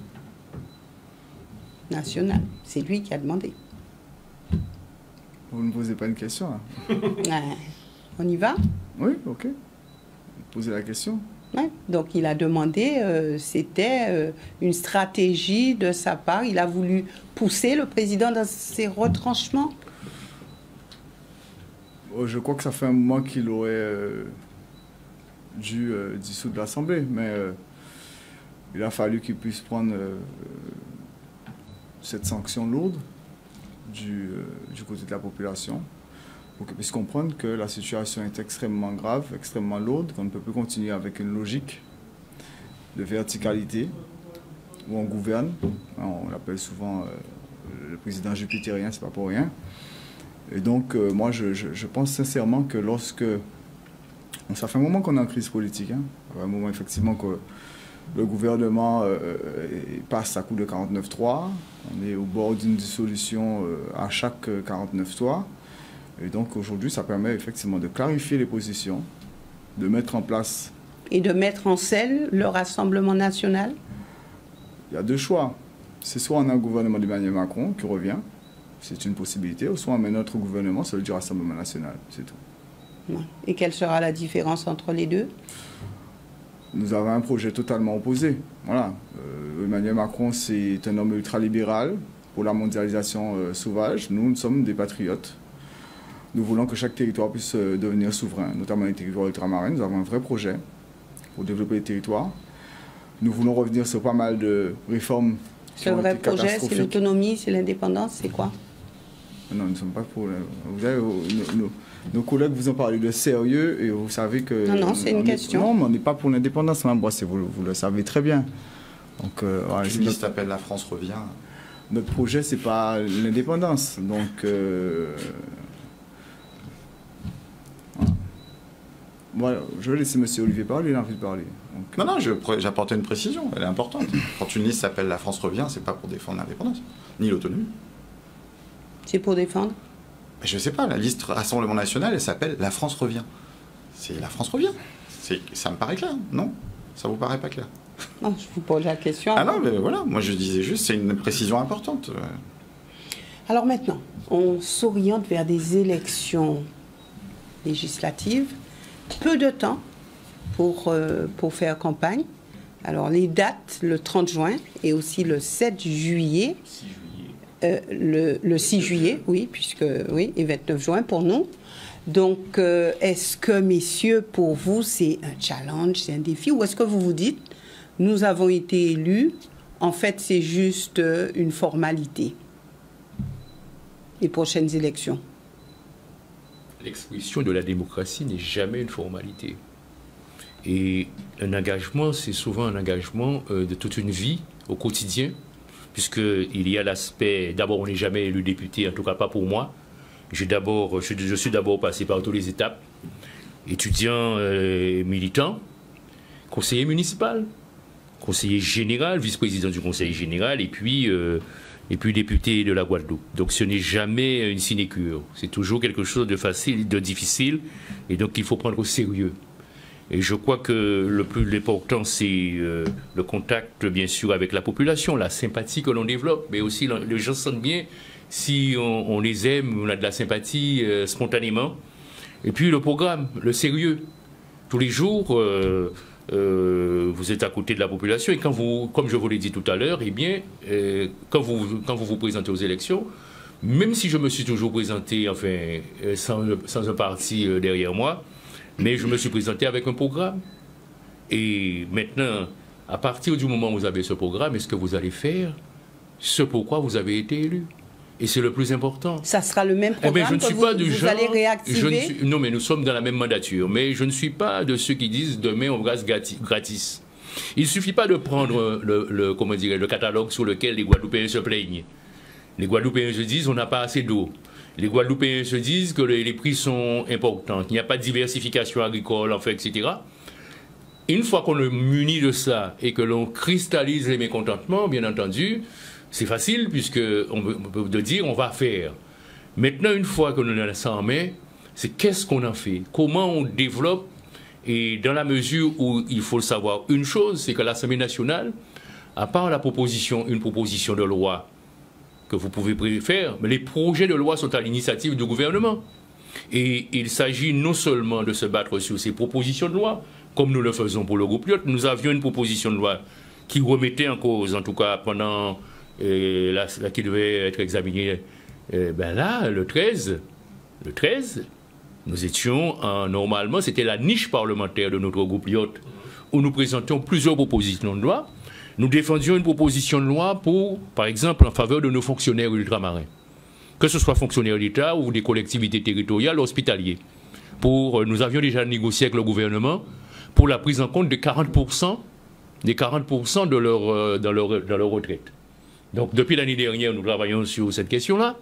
nationale. C'est lui qui a demandé. Vous ne posez pas une question, là. On y va? Oui, ok. Posez la question. Ouais. Donc, il a demandé, c'était une stratégie de sa part. Il a voulu pousser le président dans ses retranchements. Je crois que ça fait un moment qu'il aurait dû dissoudre l'Assemblée, mais il a fallu qu'il puisse prendre cette sanction lourde du côté de la population pour qu'il puisse comprendre que la situation est extrêmement grave, extrêmement lourde, qu'on ne peut plus continuer avec une logique de verticalité où on gouverne. On l'appelle souvent le président jupitérien, c'est pas pour rien. Et donc, moi, je pense sincèrement que lorsque... Ça fait un moment qu'on est en crise politique, hein. Ça fait un moment, effectivement, que le gouvernement passe à coup de 49-3. On est au bord d'une dissolution à chaque 49-3. Et donc, aujourd'hui, ça permet effectivement de clarifier les positions, de mettre en place... Et de mettre en selle le Rassemblement national? Il y a 2 choix. C'est soit on a un gouvernement d'Emmanuel Macron qui revient, c'est une possibilité, ou soit on met notre gouvernement, celui du Rassemblement national, c'est tout. Et quelle sera la différence entre les deux? Nous avons un projet totalement opposé. Voilà. Emmanuel Macron, c'est un homme ultralibéral pour la mondialisation sauvage. Nous sommes des patriotes. Nous voulons que chaque territoire puisse devenir souverain, notamment les territoires ultramarins. Nous avons un vrai projet pour développer les territoires. Nous voulons revenir sur pas mal de réformes. Ce vrai projet, c'est l'autonomie, c'est l'indépendance, c'est quoi? Non, nous ne sommes pas pour... Vous savez, nos collègues vous ont parlé de sérieux et vous savez que... Non, c'est une question. Non, mais on n'est pas pour l'indépendance, Mme Boissé, vous le savez très bien. Donc, voilà, une liste appelle La France revient. Notre projet, c'est pas l'indépendance. Donc, voilà. Je vais laisser M. Olivier parler, il a envie de parler. Donc, non, j'apportais une précision, elle est importante. Quand une liste s'appelle La France revient, c'est pas pour défendre l'indépendance, ni l'autonomie. C'est pour défendre? Je ne sais pas, la liste Rassemblement National, elle s'appelle La France revient. C'est La France revient. Ça me paraît clair, non? Ça vous paraît pas clair? Non, je vous pose la question. Ah non, mais voilà, moi je disais juste, c'est une précision importante. Alors maintenant, on s'oriente vers des élections législatives. Peu de temps pour faire campagne. Alors les dates, le 30 juin et aussi le 7 juillet. Le 6 juillet, oui, puisque, oui, et 29 juin pour nous. Donc, est-ce que, messieurs, pour vous, c'est un challenge, c'est un défi, ou est-ce que vous vous dites, nous avons été élus, en fait, c'est juste une formalité, les prochaines élections? L'expression de la démocratie n'est jamais une formalité. Et un engagement, c'est souvent un engagement de toute une vie, au quotidien, puisqu'il y a l'aspect, d'abord on n'est jamais élu député, en tout cas pas pour moi, Je suis d'abord passé par toutes les étapes. Étudiant, militant, conseiller municipal, conseiller général, vice-président du conseil général, et puis député de la Guadeloupe. Donc ce n'est jamais une sinécure. C'est toujours quelque chose de facile, de difficile, et donc il faut prendre au sérieux. Et je crois que le plus important, c'est le contact, bien sûr, avec la population, la sympathie que l'on développe, mais aussi les gens se sentent bien si on les aime, on a de la sympathie spontanément. Et puis le programme, le sérieux. Tous les jours, vous êtes à côté de la population et quand vous, comme je vous l'ai dit tout à l'heure, eh bien, quand vous présentez aux élections, même si je me suis toujours présenté, enfin, sans un parti derrière moi, mais je me suis présenté avec un programme. Et maintenant, à partir du moment où vous avez ce programme, est-ce que vous allez faire ce pourquoi vous avez été élu? Et c'est le plus important. Ça sera le même programme que vous allez réactiver? Non, mais nous sommes dans la même mandature. Mais je ne suis pas de ceux qui disent demain on reste gratis. Il ne suffit pas de prendre le catalogue sur lequel les Guadeloupéens se plaignent. Les Guadeloupéens se disent on n'a pas assez d'eau. Les Guadeloupéens se disent que les prix sont importants, qu'il n'y a pas de diversification agricole, enfin, etc. Une fois qu'on le munit de ça et que l'on cristallise les mécontentements, bien entendu, c'est facile puisqu'on peut dire on va faire. Maintenant, une fois que l'on a ça en main, c'est qu'est-ce qu'on en fait? Comment on développe? Et dans la mesure où il faut savoir une chose, c'est que l'Assemblée nationale, à part une proposition de loi que vous pouvez faire, mais les projets de loi sont à l'initiative du gouvernement. Et il s'agit non seulement de se battre sur ces propositions de loi, comme nous le faisons pour le groupe Lyot. Nous avions une proposition de loi qui remettait en cause, en tout cas pendant qui devait être examinée le 13, nous étions normalement, c'était la niche parlementaire de notre groupe Lyot, où nous présentions plusieurs propositions de loi. Nous défendions une proposition de loi par exemple, en faveur de nos fonctionnaires ultramarins, que ce soit fonctionnaires d'État ou des collectivités territoriales hospitaliers. Nous avions déjà négocié avec le gouvernement pour la prise en compte de 40% de leur retraite. Donc depuis l'année dernière, nous travaillons sur cette question-là.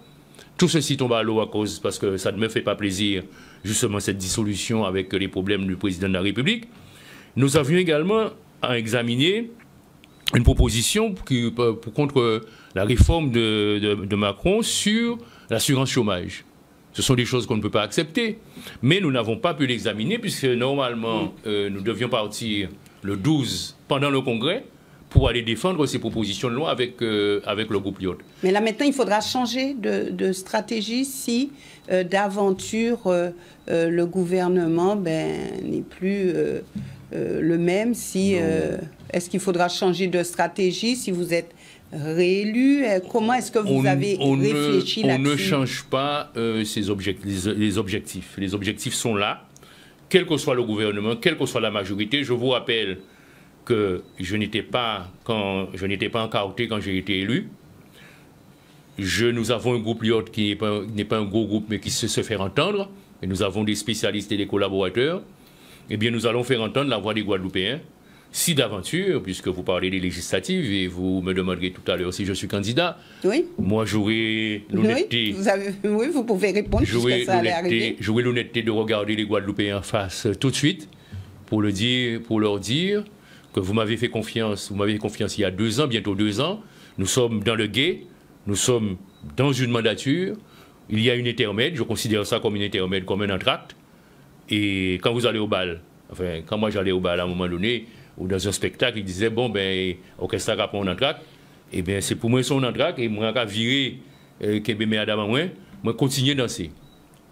Tout ceci tombe à l'eau à cause, parce que ça ne me fait pas plaisir, justement, cette dissolution avec les problèmes du président de la République. Nous avions également à examiner une proposition contre la réforme de Macron sur l'assurance chômage. Ce sont des choses qu'on ne peut pas accepter. Mais nous n'avons pas pu l'examiner puisque normalement, nous devions partir le 12 pendant le congrès pour aller défendre ces propositions de loi avec le groupe Lyot. Mais là maintenant, il faudra changer de stratégie si d'aventure le gouvernement n'est plus le même. Est-ce qu'il faudra changer de stratégie si vous êtes réélu? Comment est-ce que vous avez réfléchi là-dessus? On ne change pas les objectifs. Les objectifs sont là, quel que soit le gouvernement, quelle que soit la majorité. Je vous rappelle que je n'étais pas encarté quand j'ai été élu. Nous avons un groupe Lyot qui n'est pas un gros groupe, mais qui sait se faire entendre. Et nous avons des spécialistes et des collaborateurs. Eh bien, nous allons faire entendre la voix des Guadeloupéens. Si d'aventure, puisque vous parlez des législatives et vous me demanderez tout à l'heure si je suis candidat, oui. Moi j'aurai l'honnêteté. Oui, vous pouvez répondre puisque ça allait arriver. J'aurai l'honnêteté de regarder les Guadeloupéens en face tout de suite pour leur dire que vous m'avez fait confiance. Vous m'avez fait confiance il y a 2 ans, bientôt 2 ans. Nous sommes dans le gué, nous sommes dans une mandature. Il y a une intermède, je considère ça comme une intermède, comme un entracte. Et quand vous allez au bal, quand moi j'allais au bal à un moment donné, ou dans un spectacle, il disait, bon, orchestre a pour un entracte, et bien c'est pour moi son entracte, et moi, quand virer, Kébé Adam, moi, continuer à danser.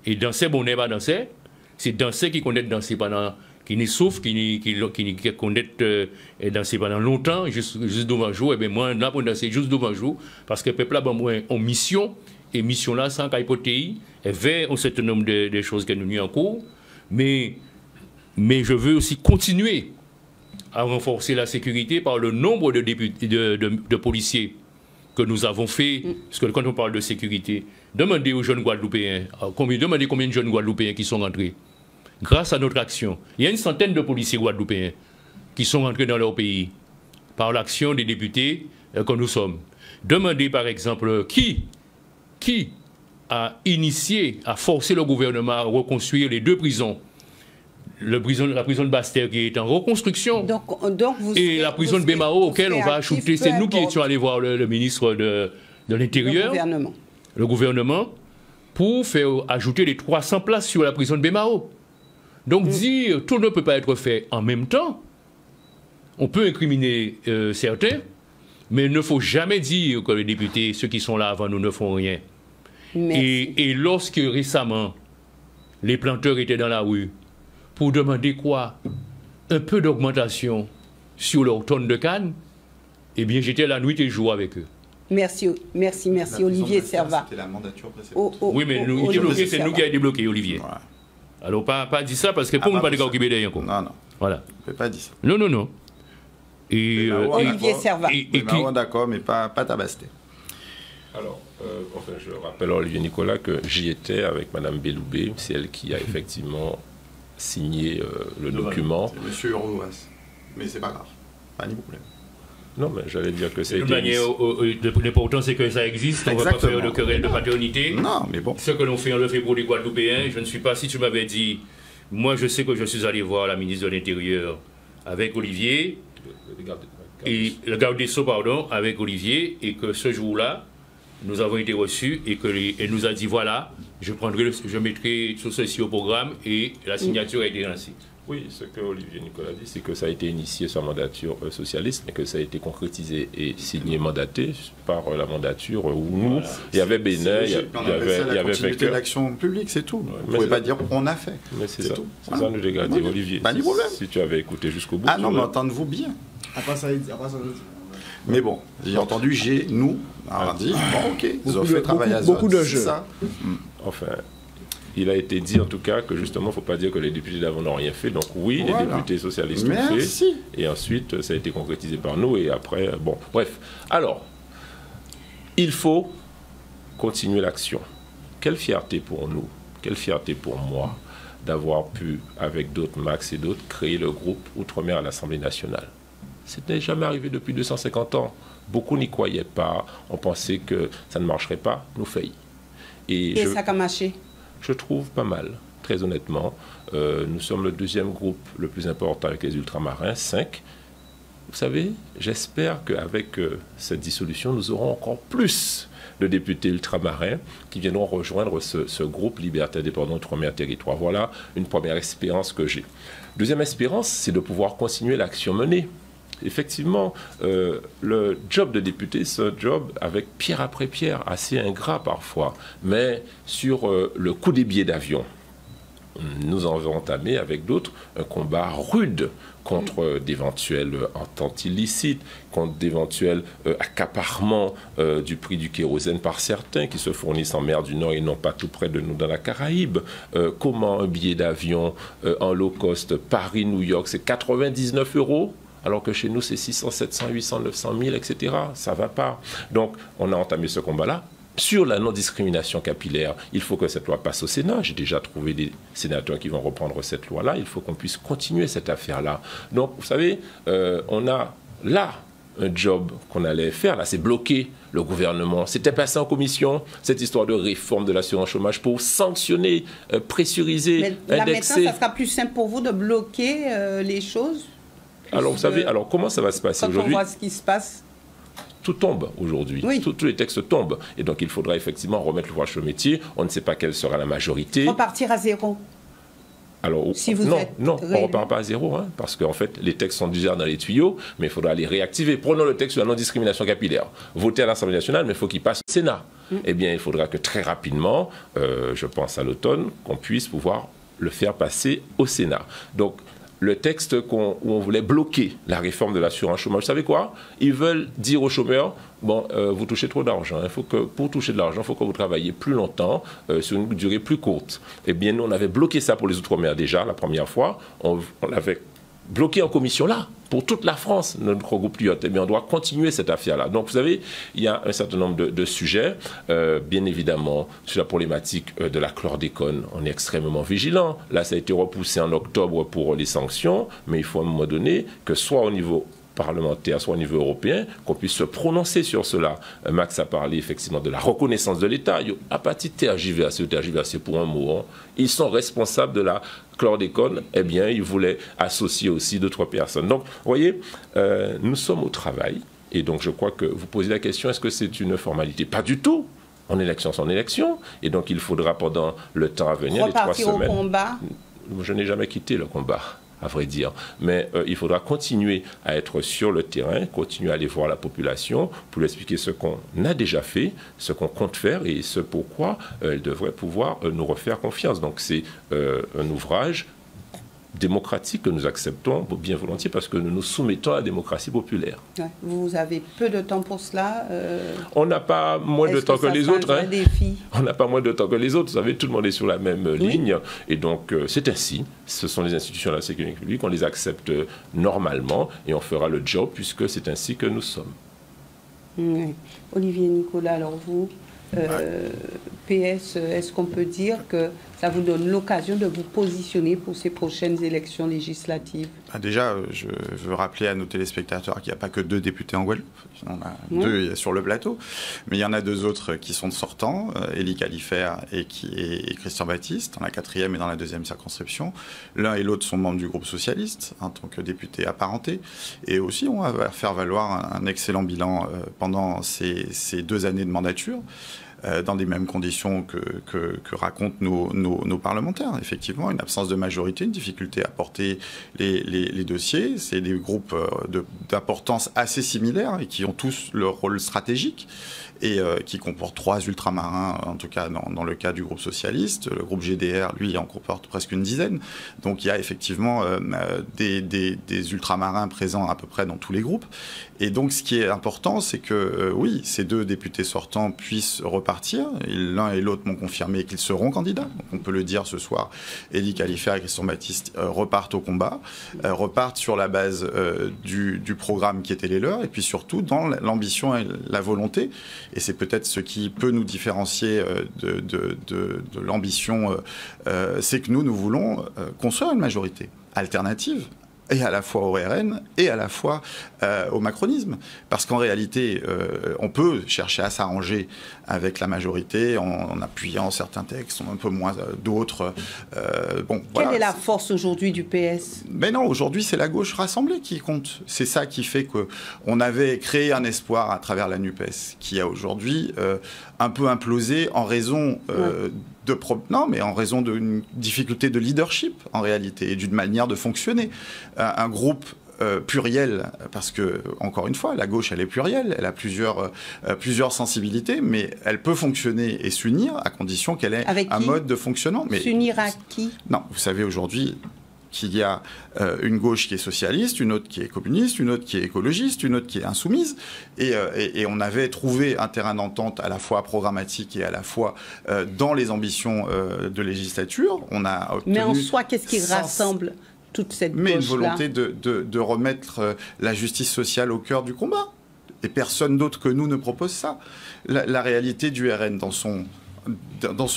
Et danser, bon, on n'est pas danser, c'est danser qui connaît danser pendant, qui n'est sauf, qui connaît danser pendant longtemps, juste devant jour, et bien moi, là, pour danser juste devant jour, parce que le peuple là, en mission, et mission là, sans capoter, et vers un certain nombre de choses que nous avons en cours, mais je veux aussi continuer à renforcer la sécurité par le nombre de policiers que nous avons fait. Parce que quand on parle de sécurité, demandez aux jeunes Guadeloupéens, demandez combien de jeunes Guadeloupéens qui sont rentrés. Grâce à notre action, il y a une centaine de policiers Guadeloupéens qui sont rentrés dans leur pays par l'action des députés que nous sommes. Demandez par exemple qui a initié, a forcé le gouvernement à reconstruire les deux prisons. La prison de Bastère qui est en reconstruction. Donc vous et la prison de Bémao auquel on va ajouter. C'est nous qui étions allés voir le ministre de l'Intérieur. Le gouvernement. Pour faire ajouter les 300 places sur la prison de Bémao. Donc dire tout ne peut pas être fait en même temps. On peut incriminer certains, mais il ne faut jamais dire que les députés, ceux qui sont là avant nous, ne font rien. Et lorsque récemment, les planteurs étaient dans la rue pour demander quoi? Un peu d'augmentation sur leur tonne de canne, eh bien j'étais la nuit et le jour avec eux. Merci Olivier Servat. C'était la mandature précédente. Oui, mais c'est nous qui avons débloqué, Olivier. Ouais. Alors, pas dire ça, parce que pour nous, pas de gars qui bédait encore. Non. Voilà. On ne peut pas dire ça. Non. Et Olivier Servat. D'accord, mais pas Tabasté. Alors, je rappelle à Olivier Nicolas que j'y étais avec Mme Belloubet. C'est elle qui a effectivement signé le document. C'est M. Hurnois. Mais c'est pas grave. Pas de problème. Non, mais j'allais dire que c'est... L'important, c'est que ça existe. On ne va pas faire de querelle de paternité. Non, mais bon. Ce que l'on fait, on le fait pour les Guadeloupéens. Je ne suis pas... Si tu m'avais dit... Moi, je sais que je suis allé voir la ministre de l'Intérieur avec Olivier. Le garde des Sceaux, pardon, avec Olivier. Et que ce jour-là, nous avons été reçus et qu'elle nous a dit, voilà, je mettrai tout ceci au programme et la signature a été lancée. Oui, ce que Olivier Nicolas dit, c'est que ça a été initié sur mandature socialiste, mais que ça a été concrétisé et signé, mandaté par la mandature où nous, il y avait Bénin, il y avait Vecteur. L'action publique, c'est tout. Vous ne pouvez pas dire on a fait. Mais c'est ça. C'est ça, nous dégradons, Olivier. Pas de problème. Si tu avais écouté jusqu'au bout. Ah non, mais entendez-vous bien. Après ça, mais bon, j'ai entendu, nous, on dit, bon, ok, ils ont fait travailler à beaucoup de jeux. Enfin. Il a été dit en tout cas que justement, il ne faut pas dire que les députés d'avant n'ont rien fait. Donc oui, les députés socialistes l'ont fait. Et ensuite, ça a été concrétisé par nous. Et après, bon, bref. Alors, il faut continuer l'action. Quelle fierté pour nous, quelle fierté pour moi d'avoir pu, avec d'autres, Max et d'autres, créer le groupe Outre-mer à l'Assemblée nationale. Ce n'est jamais arrivé depuis 250 ans. Beaucoup n'y croyaient pas. On pensait que ça ne marcherait pas. Nous faillit. Et ça a marché? Je trouve pas mal, très honnêtement. Nous sommes le deuxième groupe le plus important avec les ultramarins, 5. Vous savez, j'espère qu'avec cette dissolution, nous aurons encore plus de députés ultramarins qui viendront rejoindre ce groupe Liberté Indépendante Outre-mer Territoire. Voilà une première espérance que j'ai. Deuxième espérance, c'est de pouvoir continuer l'action menée. Effectivement, le job de député, c'est un job avec pierre après pierre, assez ingrat parfois. Mais sur le coût des billets d'avion, nous avons entamé avec d'autres un combat rude contre d'éventuelles ententes illicites, contre d'éventuels accaparements du prix du kérosène par certains qui se fournissent en mer du Nord et non pas tout près de nous dans la Caraïbe. Comment un billet d'avion en low cost Paris-New York, c'est 99 €, alors que chez nous, c'est 600, 700, 800, 900 000, etc. Ça ne va pas. Donc, on a entamé ce combat-là. Sur la non-discrimination capillaire, il faut que cette loi passe au Sénat. J'ai déjà trouvé des sénateurs qui vont reprendre cette loi-là. Il faut qu'on puisse continuer cette affaire-là. Donc, vous savez, on a là un job qu'on allait faire. Là, c'est bloquer le gouvernement. C'était passé en commission, cette histoire de réforme de l'assurance chômage pour sanctionner, pressuriser, mais indexer. Maintenant, ça sera plus simple pour vous de bloquer les choses? Alors, vous savez, alors comment ça va se passer aujourd'hui? Quand on voit ce qui se passe. Tout tombe aujourd'hui. Oui. Tous les textes tombent. Et donc, il faudra effectivement remettre l'ouvrage sur le métier. On ne sait pas quelle sera la majorité. Repartir à zéro. Alors, si vous non, on ne repart pas à zéro, hein, parce qu'en fait, les textes sont déjà dans les tuyaux, mais il faudra les réactiver. Prenons le texte sur la non-discrimination capillaire. Voté à l'Assemblée nationale, mais il faut qu'il passe au Sénat. Eh bien, il faudra que très rapidement, je pense à l'automne, qu'on puisse pouvoir le faire passer au Sénat. Donc, le texte où on voulait bloquer la réforme de l'assurance chômage. Vous savez quoi? Ils veulent dire aux chômeurs, bon, vous touchez trop d'argent. Pour toucher de l'argent, il faut que vous travaillez plus longtemps, sur une durée plus courte. Eh bien, nous, on avait bloqué ça pour les Outre-mer déjà, la première fois. On l'avait bloqué en commission là, pour toute la France, notre groupe Lyotte. Eh bien, on doit continuer cette affaire-là. Donc, vous savez, il y a un certain nombre de sujets. Bien évidemment, sur la problématique de la chlordécone, on est extrêmement vigilant. Là, ça a été repoussé en octobre pour les sanctions, mais il faut à un moment donné que soit au niveau parlementaire, soit au niveau européen, qu'on puisse se prononcer sur cela. Max a parlé effectivement de la reconnaissance de l'État. À partir de TRJVAC pour un mot, hein, ils sont responsables de la chlordécone. Eh bien, ils voulaient associer aussi 2-3 personnes. Donc, vous voyez, nous sommes au travail. Et donc, je crois que vous posez la question, est-ce que c'est une formalité? Pas du tout. En élection, c'est en élection. Et donc, il faudra, pendant le temps à venir, les 3 semaines... Repartir au combat. Je n'ai jamais quitté le combat, à vrai dire. Mais il faudra continuer à être sur le terrain, continuer à aller voir la population pour lui expliquer ce qu'on a déjà fait, ce qu'on compte faire et ce pourquoi elle devrait pouvoir nous refaire confiance. Donc, c'est un ouvrage démocratique que nous acceptons bien volontiers parce que nous nous soumettons à la démocratie populaire. Ouais. Vous avez peu de temps pour cela. On n'a pas moins de temps que les autres. Hein. On n'a pas moins de temps que les autres. Vous savez, tout le monde est sur la même ligne. Et donc, c'est ainsi. Ce sont les institutions de la sécurité publique. On les accepte normalement et on fera le job puisque c'est ainsi que nous sommes. Oui. Olivier Nicolas, alors vous, PS, est-ce qu'on peut dire que ça vous donne l'occasion de vous positionner pour ces prochaines élections législatives? Déjà, je veux rappeler à nos téléspectateurs qu'il n'y a pas que 2 députés en Guadeloupe. On a 2 sur le plateau. Mais il y en a 2 autres qui sont sortants, Élie Califère et Christian Baptiste, dans la 4e et dans la 2e circonscription. L'un et l'autre sont membres du groupe socialiste, en tant que députés apparentés. Et aussi, on va faire valoir un excellent bilan pendant ces 2 années de mandature. Dans les mêmes conditions que racontent nos parlementaires. Effectivement, une absence de majorité, une difficulté à porter les dossiers. C'est des groupes d'importance assez similaires et qui ont tous leur rôle stratégique et qui comportent 3 ultramarins, en tout cas dans le cas du groupe socialiste. Le groupe GDR, lui, en comporte presque une dizaine. Donc il y a effectivement des ultramarins présents à peu près dans tous les groupes. Et donc ce qui est important, c'est que oui, ces 2 députés sortants puissent repartir. L'un et l'autre m'ont confirmé qu'ils seront candidats. Donc on peut le dire ce soir, Élie Califère et Christian Baptiste repartent au combat, repartent sur la base du programme qui était les leurs, et puis surtout dans l'ambition et la volonté. Et c'est peut-être ce qui peut nous différencier de l'ambition, c'est que nous voulons construire une majorité alternative, et à la fois au RN et à la fois au macronisme. Parce qu'en réalité, on peut chercher à s'arranger avec la majorité en appuyant certains textes, un peu moins d'autres. Quelle est la force aujourd'hui du PS? Mais non, aujourd'hui, c'est la gauche rassemblée qui compte. C'est ça qui fait qu'on avait créé un espoir à travers la NUPES, qui a aujourd'hui un peu implosé en raison en raison d'une difficulté de leadership, en réalité, et d'une manière de fonctionner. Un groupe pluriel, parce que, encore une fois, la gauche, elle est plurielle, elle a plusieurs sensibilités, mais elle peut fonctionner et s'unir à condition qu'elle ait un mode de fonctionnement. S'unir à qui? Non, vous savez, aujourd'hui, qu'il y a une gauche qui est socialiste, une autre qui est communiste, une autre qui est écologiste, une autre qui est insoumise. Et on avait trouvé un terrain d'entente à la fois programmatique et à la fois dans les ambitions de législature. On a obtenu... Mais en soi, qu'est-ce qui rassemble toute cette gauche-là? Mais une volonté de remettre la justice sociale au cœur du combat. Et personne d'autre que nous ne propose ça. La réalité du RN dans son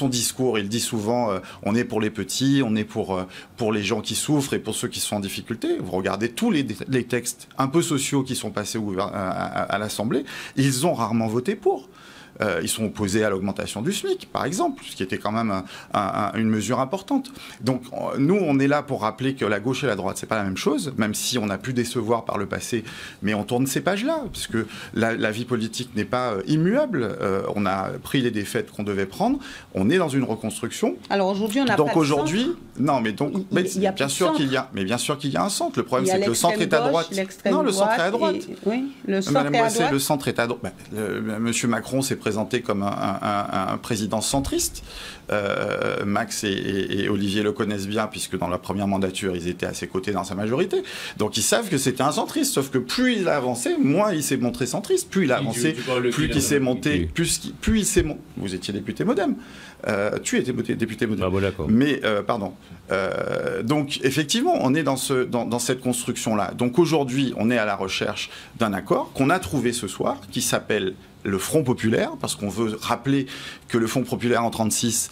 discours, il dit souvent on est pour les petits, on est pour les gens qui souffrent et pour ceux qui sont en difficulté. Vous regardez tous les textes un peu sociaux qui sont passés à l'Assemblée, ils ont rarement voté pour. Ils sont opposés à l'augmentation du SMIC, par exemple, ce qui était quand même une mesure importante. Donc, nous, on est là pour rappeler que la gauche et la droite, c'est pas la même chose, même si on a pu décevoir par le passé, mais on tourne ces pages-là, parce que la vie politique n'est pas immuable. On a pris les défaites qu'on devait prendre. On est dans une reconstruction. Alors aujourd'hui, on a donc pas de aujourd'hui, centre. Non, mais donc, bien sûr qu'il y a, mais bien sûr qu'il y a un centre. Le problème, c'est que le centre est à droite. Non, le centre est à droite. Oui, le centre Madame est à Boissé, droite. le centre est à droite. Monsieur Macron s'est présenté comme un président centriste. Max et Olivier le connaissent bien, puisque dans la première mandature, ils étaient à ses côtés dans sa majorité. Donc ils savent que c'était un centriste. Sauf que plus il a avancé, moins il s'est montré centriste. Plus il a avancé, plus il s'est monté, plus il s'est monté. Vous étiez député Modem. Tu étais député Modem. Ah bon, d'accord. Mais, pardon. Donc, effectivement, on est dans cette construction-là. Donc, aujourd'hui, on est à la recherche d'un accord qu'on a trouvé ce soir, qui s'appelle le Front populaire, parce qu'on veut rappeler que le Front populaire en 1936,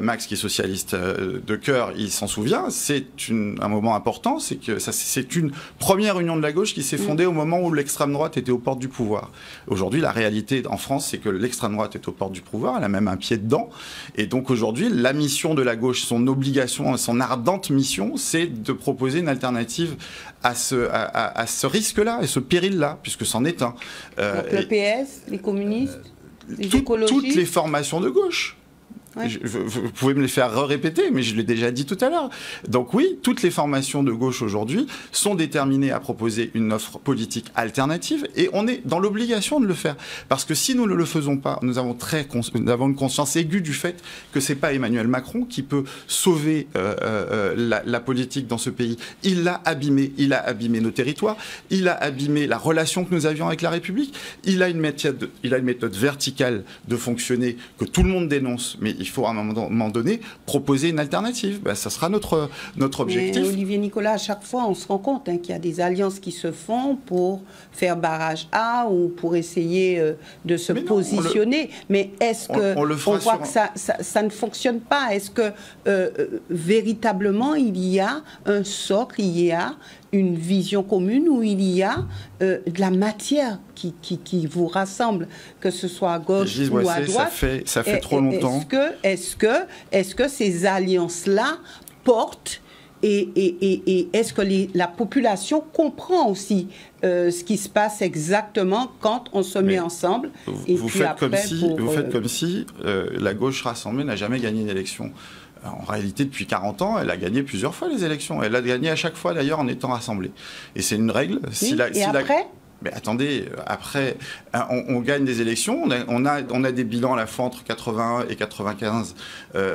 Max, qui est socialiste de cœur, il s'en souvient, c'est un moment important, c'est une première union de la gauche qui s'est fondée au moment où l'extrême droite était aux portes du pouvoir. Aujourd'hui, la réalité en France, c'est que l'extrême droite est aux portes du pouvoir, elle a même un pied dedans, et donc aujourd'hui, la mission de la gauche, son obligation, son ardente mission, c'est de proposer une alternative à ce risque-là et ce péril-là, puisque c'en est un. Donc le PS, les communistes, les écologistes. Toutes les formations de gauche. Ouais. Vous pouvez me les faire répéter, mais je l'ai déjà dit tout à l'heure. Donc oui, toutes les formations de gauche aujourd'hui sont déterminées à proposer une offre politique alternative, et on est dans l'obligation de le faire. Parce que si nous ne le faisons pas, nous avons une conscience aiguë du fait que c'est pas Emmanuel Macron qui peut sauver la politique dans ce pays. Il l'a abîmé, nos territoires, il a abîmé la relation que nous avions avec la République, il a une méthode verticale de fonctionner que tout le monde dénonce, mais il faut à un moment donné proposer une alternative. Ben, ça sera notre objectif. Mais Olivier Nicolas, à chaque fois, on se rend compte qu'il y a des alliances qui se font pour faire barrage A ou pour essayer de se positionner. Mais est-ce qu'on voit que ça ne fonctionne pas? Est-ce que véritablement il y a un socle, il y a une vision commune où il y a de la matière qui vous rassemble, que ce soit à gauche ou à droite? Ça fait trop longtemps. Est-ce que ces alliances-là portent et est-ce que la population comprend aussi ce qui se passe exactement quand on se met ensemble? Vous faites comme si la gauche rassemblée n'a jamais gagné une élection. En réalité, depuis 40 ans, elle a gagné plusieurs fois les élections. Elle a gagné à chaque fois, d'ailleurs, en étant rassemblée. Et c'est une règle. Mais attendez, après, on gagne des élections, on a des bilans à la fois entre 81 et 95.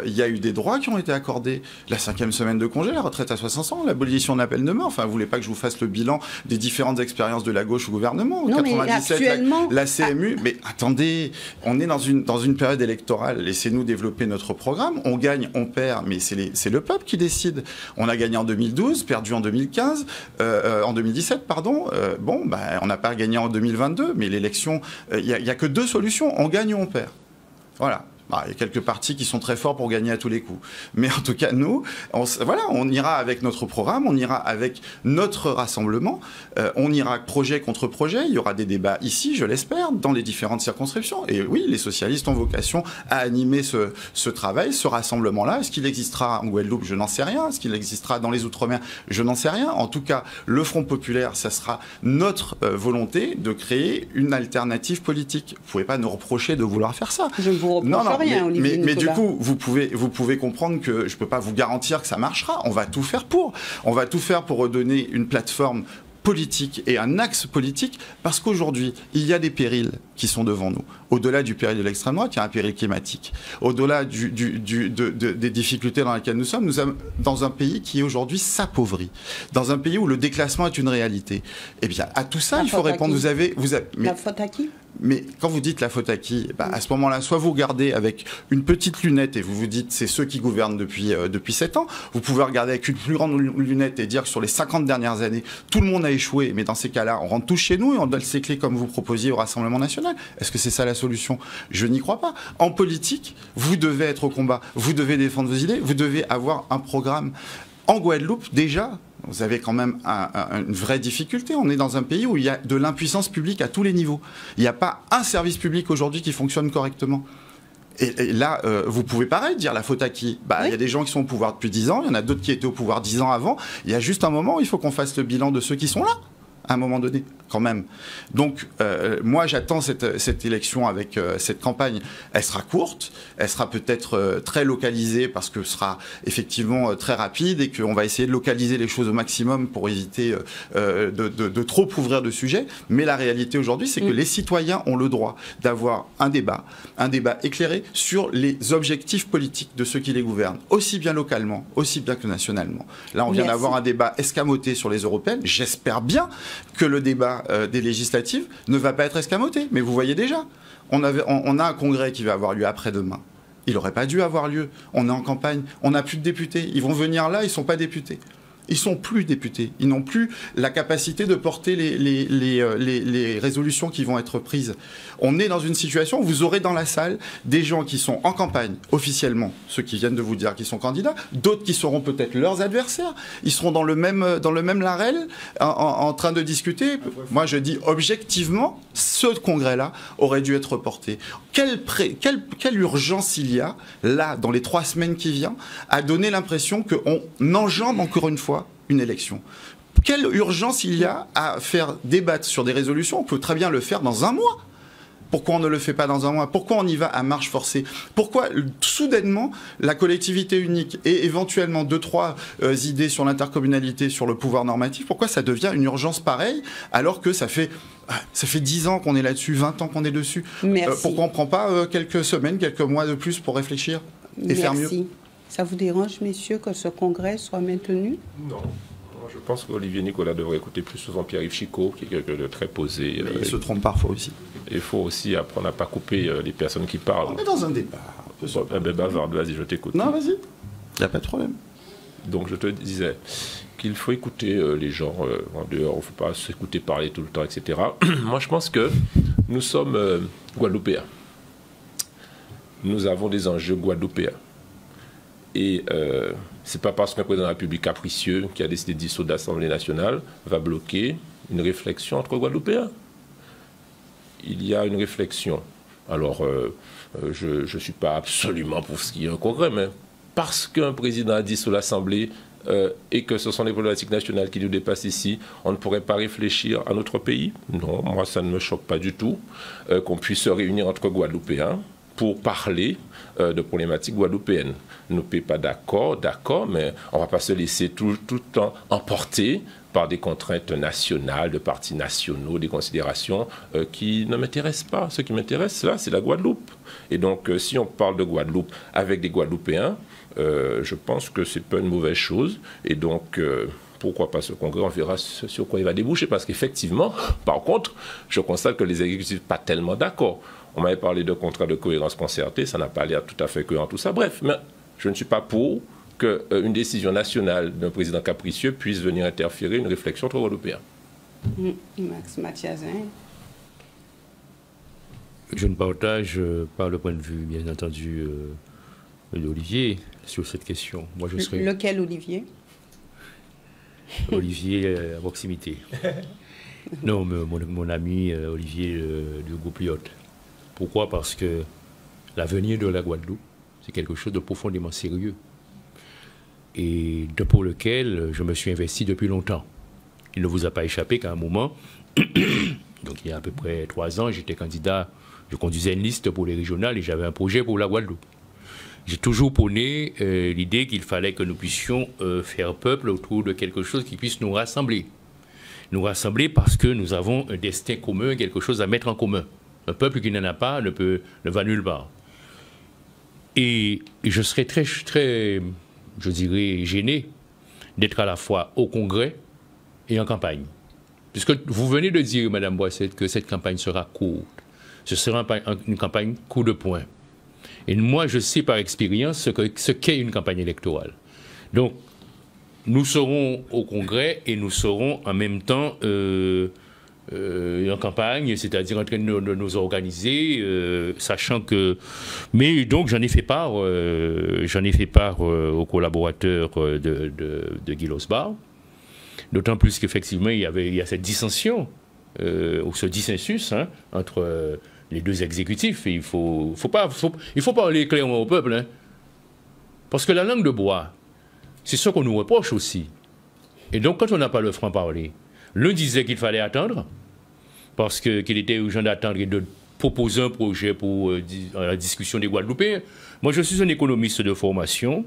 Il y a eu des droits qui ont été accordés. La 5e semaine de congé, la retraite à 60 ans, l'abolition de la peine de mort. Enfin, vous voulez pas que je vous fasse le bilan des différentes expériences de la gauche au gouvernement? Non, 97, la CMU. Mais attendez, on est dans une période électorale. Laissez-nous développer notre programme. On gagne, on perd, mais c'est le peuple qui décide. On a gagné en 2012, perdu en 2015, en 2017, pardon. On n'a pas gagné en 2022, mais l'élection, il n'y a que deux solutions, on gagne ou on perd. Voilà. Il y a quelques partis qui sont très forts pour gagner à tous les coups. Mais en tout cas, nous, on ira avec notre programme, on ira avec notre rassemblement, on ira projet contre projet, il y aura des débats ici, je l'espère, dans les différentes circonscriptions. Et oui, les socialistes ont vocation à animer ce travail, ce rassemblement-là. Est-ce qu'il existera en Guadeloupe? Je n'en sais rien. Est-ce qu'il existera dans les Outre-mer? Je n'en sais rien. En tout cas, le Front populaire, ça sera notre volonté de créer une alternative politique. Vous ne pouvez pas nous reprocher de vouloir faire ça. Je ne vous reproche rien. Mais du coup, vous pouvez comprendre que je ne peux pas vous garantir que ça marchera. On va tout faire pour. On va tout faire pour redonner une plateforme politique et un axe politique, parce qu'aujourd'hui, il y a des périls qui sont devant nous. Au-delà du péril de l'extrême droite, il y a un péril climatique. Au-delà des difficultés dans lesquelles nous sommes dans un pays qui aujourd'hui s'appauvrit, dans un pays où le déclassement est une réalité. Eh bien, à tout ça, il faut répondre. La faute à qui? Mais quand vous dites la faute à qui, à ce moment-là, soit vous regardez avec une petite lunette et vous vous dites c'est ceux qui gouvernent depuis 7 ans. Vous pouvez regarder avec une plus grande lunette et dire que sur les 50 dernières années, tout le monde a échoué. Mais dans ces cas-là, on rentre tous chez nous et on donne ses clés comme vous proposiez au Rassemblement national. Est-ce que c'est ça la solution? Je n'y crois pas. En politique, vous devez être au combat. Vous devez défendre vos idées. Vous devez avoir un programme. En Guadeloupe, déjà, vous avez quand même une vraie difficulté. On est dans un pays où il y a de l'impuissance publique à tous les niveaux. Il n'y a pas un service public aujourd'hui qui fonctionne correctement. Et là, vous pouvez pareil dire la faute à qui? Il y a des gens qui sont au pouvoir depuis 10 ans, il y en a d'autres qui étaient au pouvoir 10 ans avant. Il y a juste un moment où il faut qu'on fasse le bilan de ceux qui sont là, à un moment donné, quand même. Donc, moi, j'attends cette élection avec cette campagne. Elle sera courte, elle sera peut-être très localisée parce que ce sera effectivement très rapide et qu'on va essayer de localiser les choses au maximum pour éviter de trop ouvrir de sujets. Mais la réalité aujourd'hui, c'est que les citoyens ont le droit d'avoir un débat éclairé sur les objectifs politiques de ceux qui les gouvernent, aussi bien localement, aussi bien que nationalement. Là, on vient d'avoir un débat escamoté sur les européennes. J'espère bien que le débat des législatives ne va pas être escamoté. Mais vous voyez déjà, on a un congrès qui va avoir lieu après-demain. Il n'aurait pas dû avoir lieu. On est en campagne, on n'a plus de députés. Ils vont venir là, ils ne sont pas députés. Ils sont plus députés. Ils n'ont plus la capacité de porter les résolutions qui vont être prises. On est dans une situation où vous aurez dans la salle des gens qui sont en campagne, officiellement, ceux qui viennent de vous dire qu'ils sont candidats, d'autres qui seront peut-être leurs adversaires. Ils seront dans le même larel, en train de discuter. Moi, je dis objectivement, ce congrès-là aurait dû être reporté. Quelle urgence il y a, là, dans les 3 semaines qui viennent, à donner l'impression qu'on enjambe encore une fois une élection. Quelle urgence il y a à faire débattre sur des résolutions? On peut très bien le faire dans un mois. Pourquoi on ne le fait pas dans un mois? Pourquoi on y va à marche forcée? Pourquoi soudainement la collectivité unique et éventuellement 2-3 idées sur l'intercommunalité, sur le pouvoir normatif, pourquoi ça devient une urgence pareille alors que ça fait 10 ans qu'on est là-dessus, 20 ans qu'on est dessus? Pourquoi on ne prend pas quelques semaines, quelques mois de plus pour réfléchir et faire mieux? Ça vous dérange, messieurs, que ce congrès soit maintenu? Non. Je pense qu'Olivier Nicolas devrait écouter plus souvent Pierre-Yves Chicot, qui est quelqu'un de très posé. Il se trompe parfois aussi. Il faut aussi apprendre à ne pas couper les personnes qui parlent. On est dans un débat. Vas-y, je t'écoute. Non, vas-y. Il n'y a pas de problème. Donc, je te disais qu'il faut écouter les gens en dehors. Il ne faut pas s'écouter parler tout le temps, etc. Moi, je pense que nous sommes Guadeloupéens. Nous avons des enjeux guadeloupéens. Et ce n'est pas parce qu'un président de la République capricieux qui a décidé de dissoudre l'Assemblée nationale va bloquer une réflexion entre Guadeloupéens. Il y a une réflexion. Alors, je ne suis pas absolument pour ce qui est un congrès, mais parce qu'un président a dissous l'Assemblée et que ce sont les problématiques nationales qui nous dépassent ici, on ne pourrait pas réfléchir à notre pays? Non, moi, ça ne me choque pas du tout qu'on puisse se réunir entre Guadeloupéens pour parler de problématiques guadeloupéennes. Nous ne sommes pas d'accord, mais on ne va pas se laisser tout le temps emporter par des contraintes nationales, de partis nationaux, des considérations qui ne m'intéressent pas. Ce qui m'intéresse, là, c'est la Guadeloupe. Et donc, si on parle de Guadeloupe avec des Guadeloupéens, je pense que ce n'est pas une mauvaise chose. Et donc, pourquoi pas ce congrès? On verra sur quoi il va déboucher. Parce qu'effectivement, par contre, je constate que les exécutifs ne sont pas tellement d'accord. On m'avait parlé de contrat de cohérence concertée, ça n'a pas l'air tout à fait cohérent tout ça. Bref, mais je ne suis pas pour qu'une décision nationale d'un président capricieux puisse venir interférer une réflexion entre Européens. Max Mathiasin. Je ne partage pas le point de vue, bien entendu, d'Olivier sur cette question. Moi, je serais... Lequel Olivier? Olivier à proximité. Non, mon ami Olivier du groupe Lyot. Pourquoi? Parce que l'avenir de la Guadeloupe, c'est quelque chose de profondément sérieux et pour lequel je me suis investi depuis longtemps. Il ne vous a pas échappé qu'à un moment, donc il y a à peu près 3 ans, j'étais candidat, je conduisais une liste pour les régionales et j'avais un projet pour la Guadeloupe. J'ai toujours prôné l'idée qu'il fallait que nous puissions faire peuple autour de quelque chose qui puisse nous rassembler. Nous rassembler parce que nous avons un destin commun, quelque chose à mettre en commun. Un peuple qui n'en a pas ne va nulle part. Et je serais très, je dirais, gêné d'être à la fois au Congrès et en campagne. Puisque vous venez de dire, Madame Boissette, que cette campagne sera courte. Ce sera une campagne coup de poing. Et moi, je sais par expérience ce qu'est une campagne électorale. Donc, nous serons au Congrès et nous serons en même temps en campagne, c'est-à-dire en train de nous organiser, sachant que... Mais donc, j'en ai fait part aux collaborateurs de Guy Losbar, d'autant plus qu'effectivement, il y a cette dissension, ou ce dissensus entre les deux exécutifs. Et il faut parler clairement au peuple, hein, parce que la langue de bois, c'est ce qu'on nous reproche aussi. Et donc, quand on n'a pas le franc-parler, l'un disait qu'il fallait attendre, parce qu'il était urgent d'attendre et de proposer un projet pour la discussion des Guadeloupéens. Moi, je suis un économiste de formation.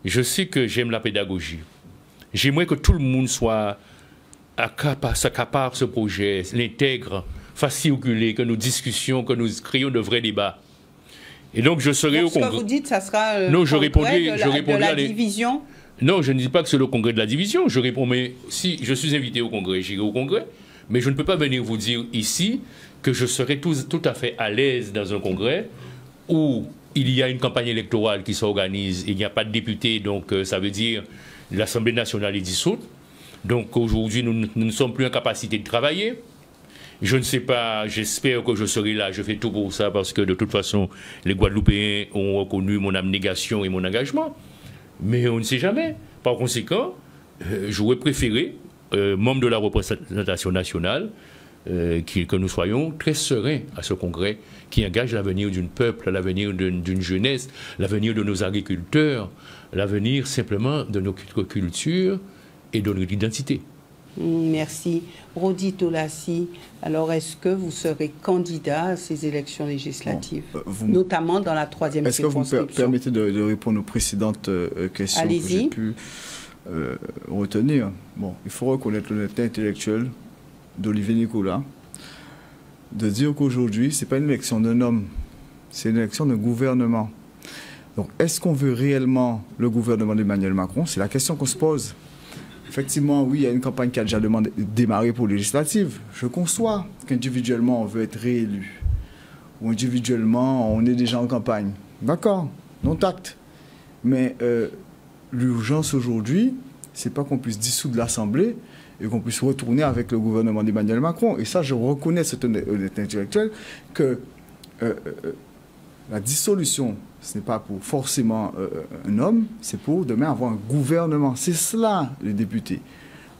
Je sais que j'aime la pédagogie. J'aimerais que tout le monde s'accapare ce projet, l'intègre, fasse circuler, que nous discussions, que nous créions de vrais débats. Et donc, je serai au Congrès. Ce que vous dites, ça sera non, je répondrai de la division. Non, je ne dis pas que c'est le congrès de la division. Je réponds, mais si je suis invité au congrès, j'irai au congrès. Mais je ne peux pas venir vous dire ici que je serai tout à fait à l'aise dans un congrès où il y a une campagne électorale qui s'organise, il n'y a pas de députés, donc ça veut dire l'Assemblée nationale est dissoute. Donc aujourd'hui, nous ne sommes plus en capacité de travailler. Je ne sais pas, j'espère que je serai là, je fais tout pour ça parce que de toute façon, les Guadeloupéens ont reconnu mon abnégation et mon engagement. Mais on ne sait jamais. Par conséquent, j'aurais préféré, membre de la représentation nationale, que nous soyons très sereins à ce congrès qui engage l'avenir d'un peuple, l'avenir d'une jeunesse, l'avenir de nos agriculteurs, l'avenir simplement de notre culture et de notre identité. Merci. Rodi Tolassi, alors est-ce que vous serez candidat à ces élections législatives, notamment dans la 3e circonscription? Est-ce que vous me permettez de répondre aux précédentes questions que j'ai pu retenir? Bon, il faut reconnaître l'honnêteté intellectuelle d'Olivier Nicolas, de dire qu'aujourd'hui, ce n'est pas une élection d'un homme, c'est une élection d'un gouvernement. Donc, est-ce qu'on veut réellement le gouvernement d'Emmanuel Macron? C'est la question qu'on se pose. Effectivement, oui, il y a une campagne qui a déjà démarré pour les législatives. Je conçois qu'individuellement, on veut être réélu. Ou individuellement, on est déjà en campagne. D'accord, non tact. Mais l'urgence aujourd'hui, c'est pas qu'on puisse dissoudre l'Assemblée et qu'on puisse retourner avec le gouvernement d'Emmanuel Macron. Et ça, je reconnais cette honnêteté intellectuelle que la dissolution, ce n'est pas pour forcément un homme, c'est pour demain avoir un gouvernement. C'est cela, les députés.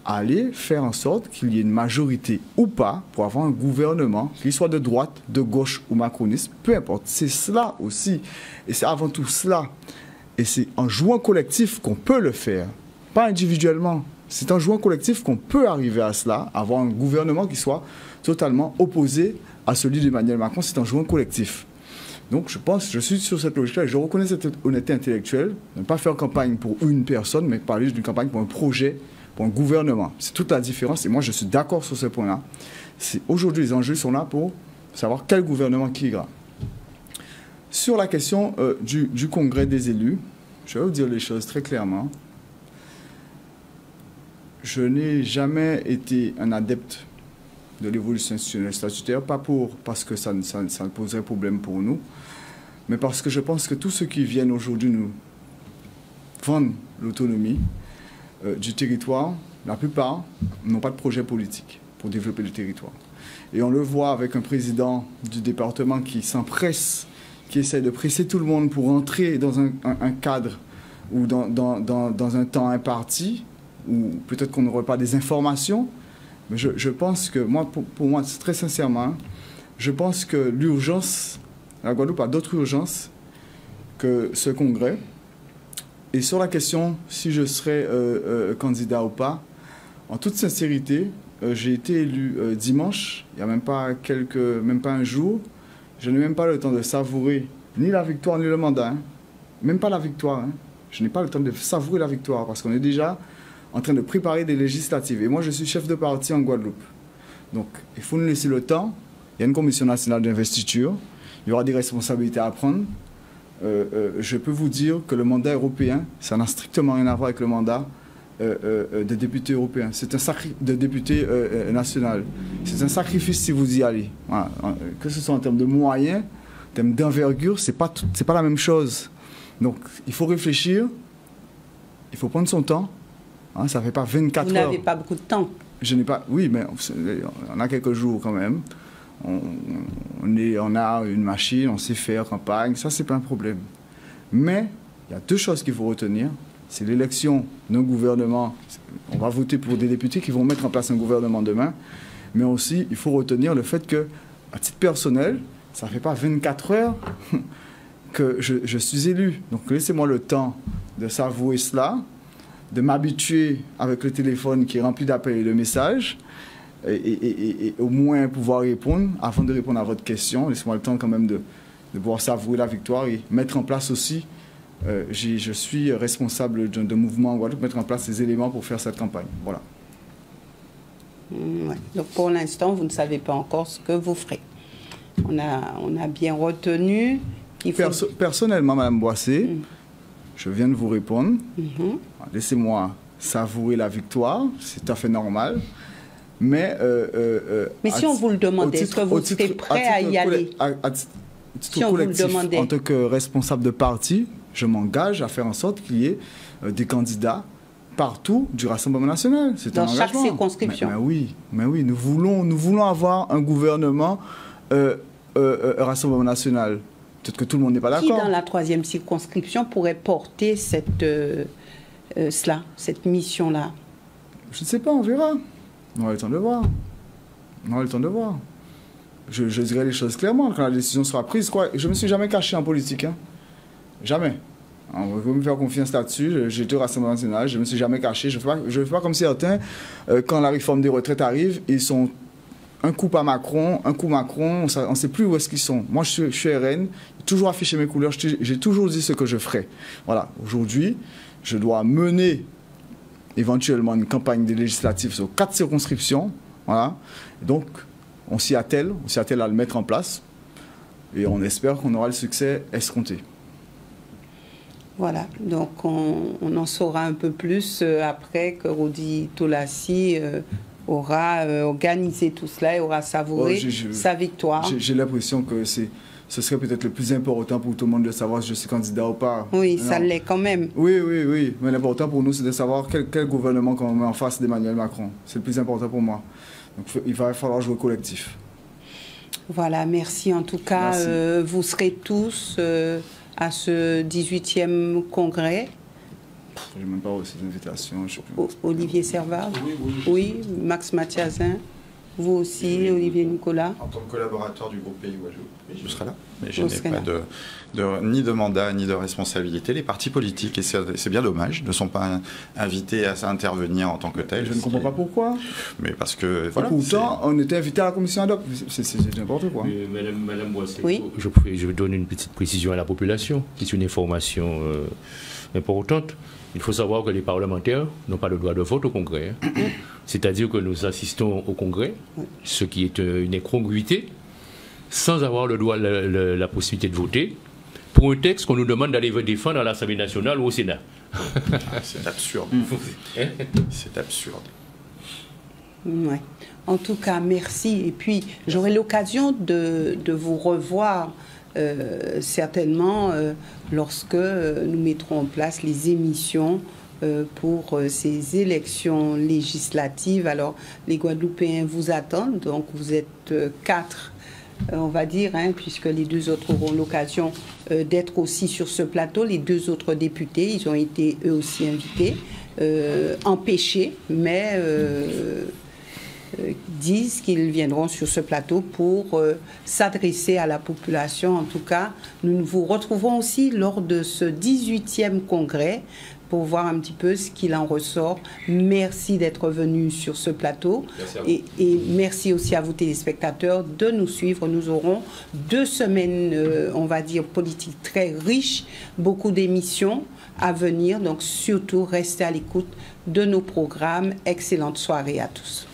Aller faire en sorte qu'il y ait une majorité ou pas pour avoir un gouvernement, qu'il soit de droite, de gauche ou macroniste, peu importe. C'est cela aussi. Et c'est avant tout cela. Et c'est en jouant collectif qu'on peut le faire, pas individuellement. C'est en jouant collectif qu'on peut arriver à cela, avoir un gouvernement qui soit totalement opposé à celui d'Emmanuel Macron. C'est en jouant collectif. Donc je pense, je suis sur cette logique-là et je reconnais cette honnêteté intellectuelle, ne pas faire campagne pour une personne, mais parler d'une campagne pour un projet, pour un gouvernement. C'est toute la différence et moi je suis d'accord sur ce point-là. Aujourd'hui les enjeux sont là pour savoir quel gouvernement qui ira. Sur la question du congrès des élus, je vais vous dire les choses très clairement. Je n'ai jamais été un adepte de l'évolution institutionnelle statutaire, pas parce que ça poserait problème pour nous, mais parce que je pense que tous ceux qui viennent aujourd'hui nous vendent l'autonomie du territoire, la plupart n'ont pas de projet politique pour développer le territoire. Et on le voit avec un président du département qui s'empresse, qui essaie de presser tout le monde pour entrer dans un cadre ou dans un temps imparti, ou peut-être qu'on n'aurait pas des informations. Mais je pense que, pour moi, très sincèrement, je pense que l'urgence, la Guadeloupe a d'autres urgences que ce congrès. Et sur la question, si je serais candidat ou pas, en toute sincérité, j'ai été élu dimanche, il n'y a même pas un jour. Je n'ai même pas le temps de savourer ni la victoire ni le mandat. Hein. Même pas la victoire. Hein. Je n'ai pas le temps de savourer la victoire parce qu'on est déjà en train de préparer des législatives. Et moi, je suis chef de parti en Guadeloupe. Donc, il faut nous laisser le temps. Il y a une commission nationale d'investiture. Il y aura des responsabilités à prendre. Je peux vous dire que le mandat européen, ça n'a strictement rien à voir avec le mandat de député européen. C'est un de député national. C'est un sacrifice si vous y allez. Voilà. Que ce soit en termes de moyens, en termes d'envergure, c'est pas la même chose. Donc, il faut réfléchir. Il faut prendre son temps. Hein, ça ne fait pas 24 heures. Vous n'avez pas beaucoup de temps. Je n'ai pas. Oui, mais on a quelques jours quand même. On a une machine, on sait faire campagne, ça, c'est pas un problème. Mais il y a deux choses qu'il faut retenir. C'est l'élection d'un gouvernement. On va voter pour des députés qui vont mettre en place un gouvernement demain. Mais aussi, il faut retenir le fait que, à titre personnel, ça ne fait pas 24 heures que je suis élu. Donc, laissez-moi le temps de savourer cela, de m'habituer avec le téléphone qui est rempli d'appels et de messages, et au moins pouvoir répondre. Avant de répondre à votre question, laissez-moi le temps quand même de pouvoir savourer la victoire et mettre en place aussi, je suis responsable de mouvement en Guadeloupe, mettre en place ces éléments pour faire cette campagne. Voilà. Ouais. Donc pour l'instant, vous ne savez pas encore ce que vous ferez. On a bien retenu qu'il faut... Personnellement, Mme Boissé, je viens de vous répondre. Laissez-moi savourer la victoire, c'est tout à fait normal. Mais si on vous le demandait, est-ce que vous serez prêt à y aller? Si on vous le demandait. En tant que responsable de parti, je m'engage à faire en sorte qu'il y ait des candidats partout du Rassemblement national. C'est un engagement. Dans chaque circonscription. Mais oui, nous voulons avoir un gouvernement Rassemblement national. Peut-être que tout le monde n'est pas d'accord. Qui, dans la 3e circonscription, pourrait porter cette mission-là? Je ne sais pas, on verra. On aura le temps de voir. Je dirais les choses clairement quand la décision sera prise. Je ne me suis jamais caché en politique. Hein. Jamais. On veut me faire confiance là-dessus. J'étais au Rassemblement national, je ne me suis jamais caché. Je ne fais pas comme certains, quand la réforme des retraites arrive, ils sont un coup à Macron, on ne sait plus où est-ce qu'ils sont. Moi, je suis RN, j'ai toujours affiché mes couleurs, j'ai toujours dit ce que je ferais. Voilà, aujourd'hui, je dois mener éventuellement une campagne des législatives sur 4 circonscriptions. Voilà. Donc, on s'y attelle à le mettre en place. Et on espère qu'on aura le succès escompté. Voilà, donc on en saura un peu plus après que Rodi Tolassi aura organisé tout cela et aura savouré sa victoire. J'ai l'impression que ce serait peut-être le plus important pour tout le monde de savoir si je suis candidat ou pas. Oui, ça l'est quand même. Oui. Mais l'important pour nous, c'est de savoir quel gouvernement qu'on met en face d'Emmanuel Macron. C'est le plus important pour moi. Donc il va falloir jouer collectif. Voilà, merci en tout cas. Vous serez tous à ce 18e congrès. Je n'ai même pas reçu d'invitation. Olivier Serval. Oui, Max Mathiazin. Vous aussi, Olivier Nicolas. En tant que collaborateur du groupe Pays Oiseau, je serai là. Mais je n'ai pas ni de mandat, ni de responsabilité. Les partis politiques, et c'est bien dommage, ne sont pas invités à intervenir en tant que tels. Je ne comprends pas pourquoi. Mais parce que... Voilà, pourtant, on était invité à la commission ad hoc. C'est n'importe quoi. Madame Boissé, oui. je donne une petite précision à la population, qui est une information importante. Il faut savoir que les parlementaires n'ont pas le droit de vote au Congrès. Hein. C'est-à-dire que nous assistons au Congrès, ce qui est une incongruité, sans avoir le droit, la possibilité de voter, pour un texte qu'on nous demande d'aller défendre à l'Assemblée nationale ou au Sénat. C'est absurde. C'est absurde. Ouais. En tout cas, merci. Et puis, j'aurai l'occasion de vous revoir certainement lorsque nous mettrons en place les émissions pour ces élections législatives. Alors, les Guadeloupéens vous attendent, donc vous êtes 4, on va dire, hein, puisque les 2 autres auront l'occasion d'être aussi sur ce plateau. Les 2 autres députés, ils ont été eux aussi invités, empêchés, mais disent qu'ils viendront sur ce plateau pour s'adresser à la population. En tout cas, nous vous retrouverons aussi lors de ce 18e congrès pour voir un petit peu ce qu'il en ressort. Merci d'être venu sur ce plateau. Et merci aussi à vous téléspectateurs de nous suivre. Nous aurons 2 semaines, on va dire, politiques très riches, beaucoup d'émissions à venir. Donc surtout, restez à l'écoute de nos programmes. Excellente soirée à tous.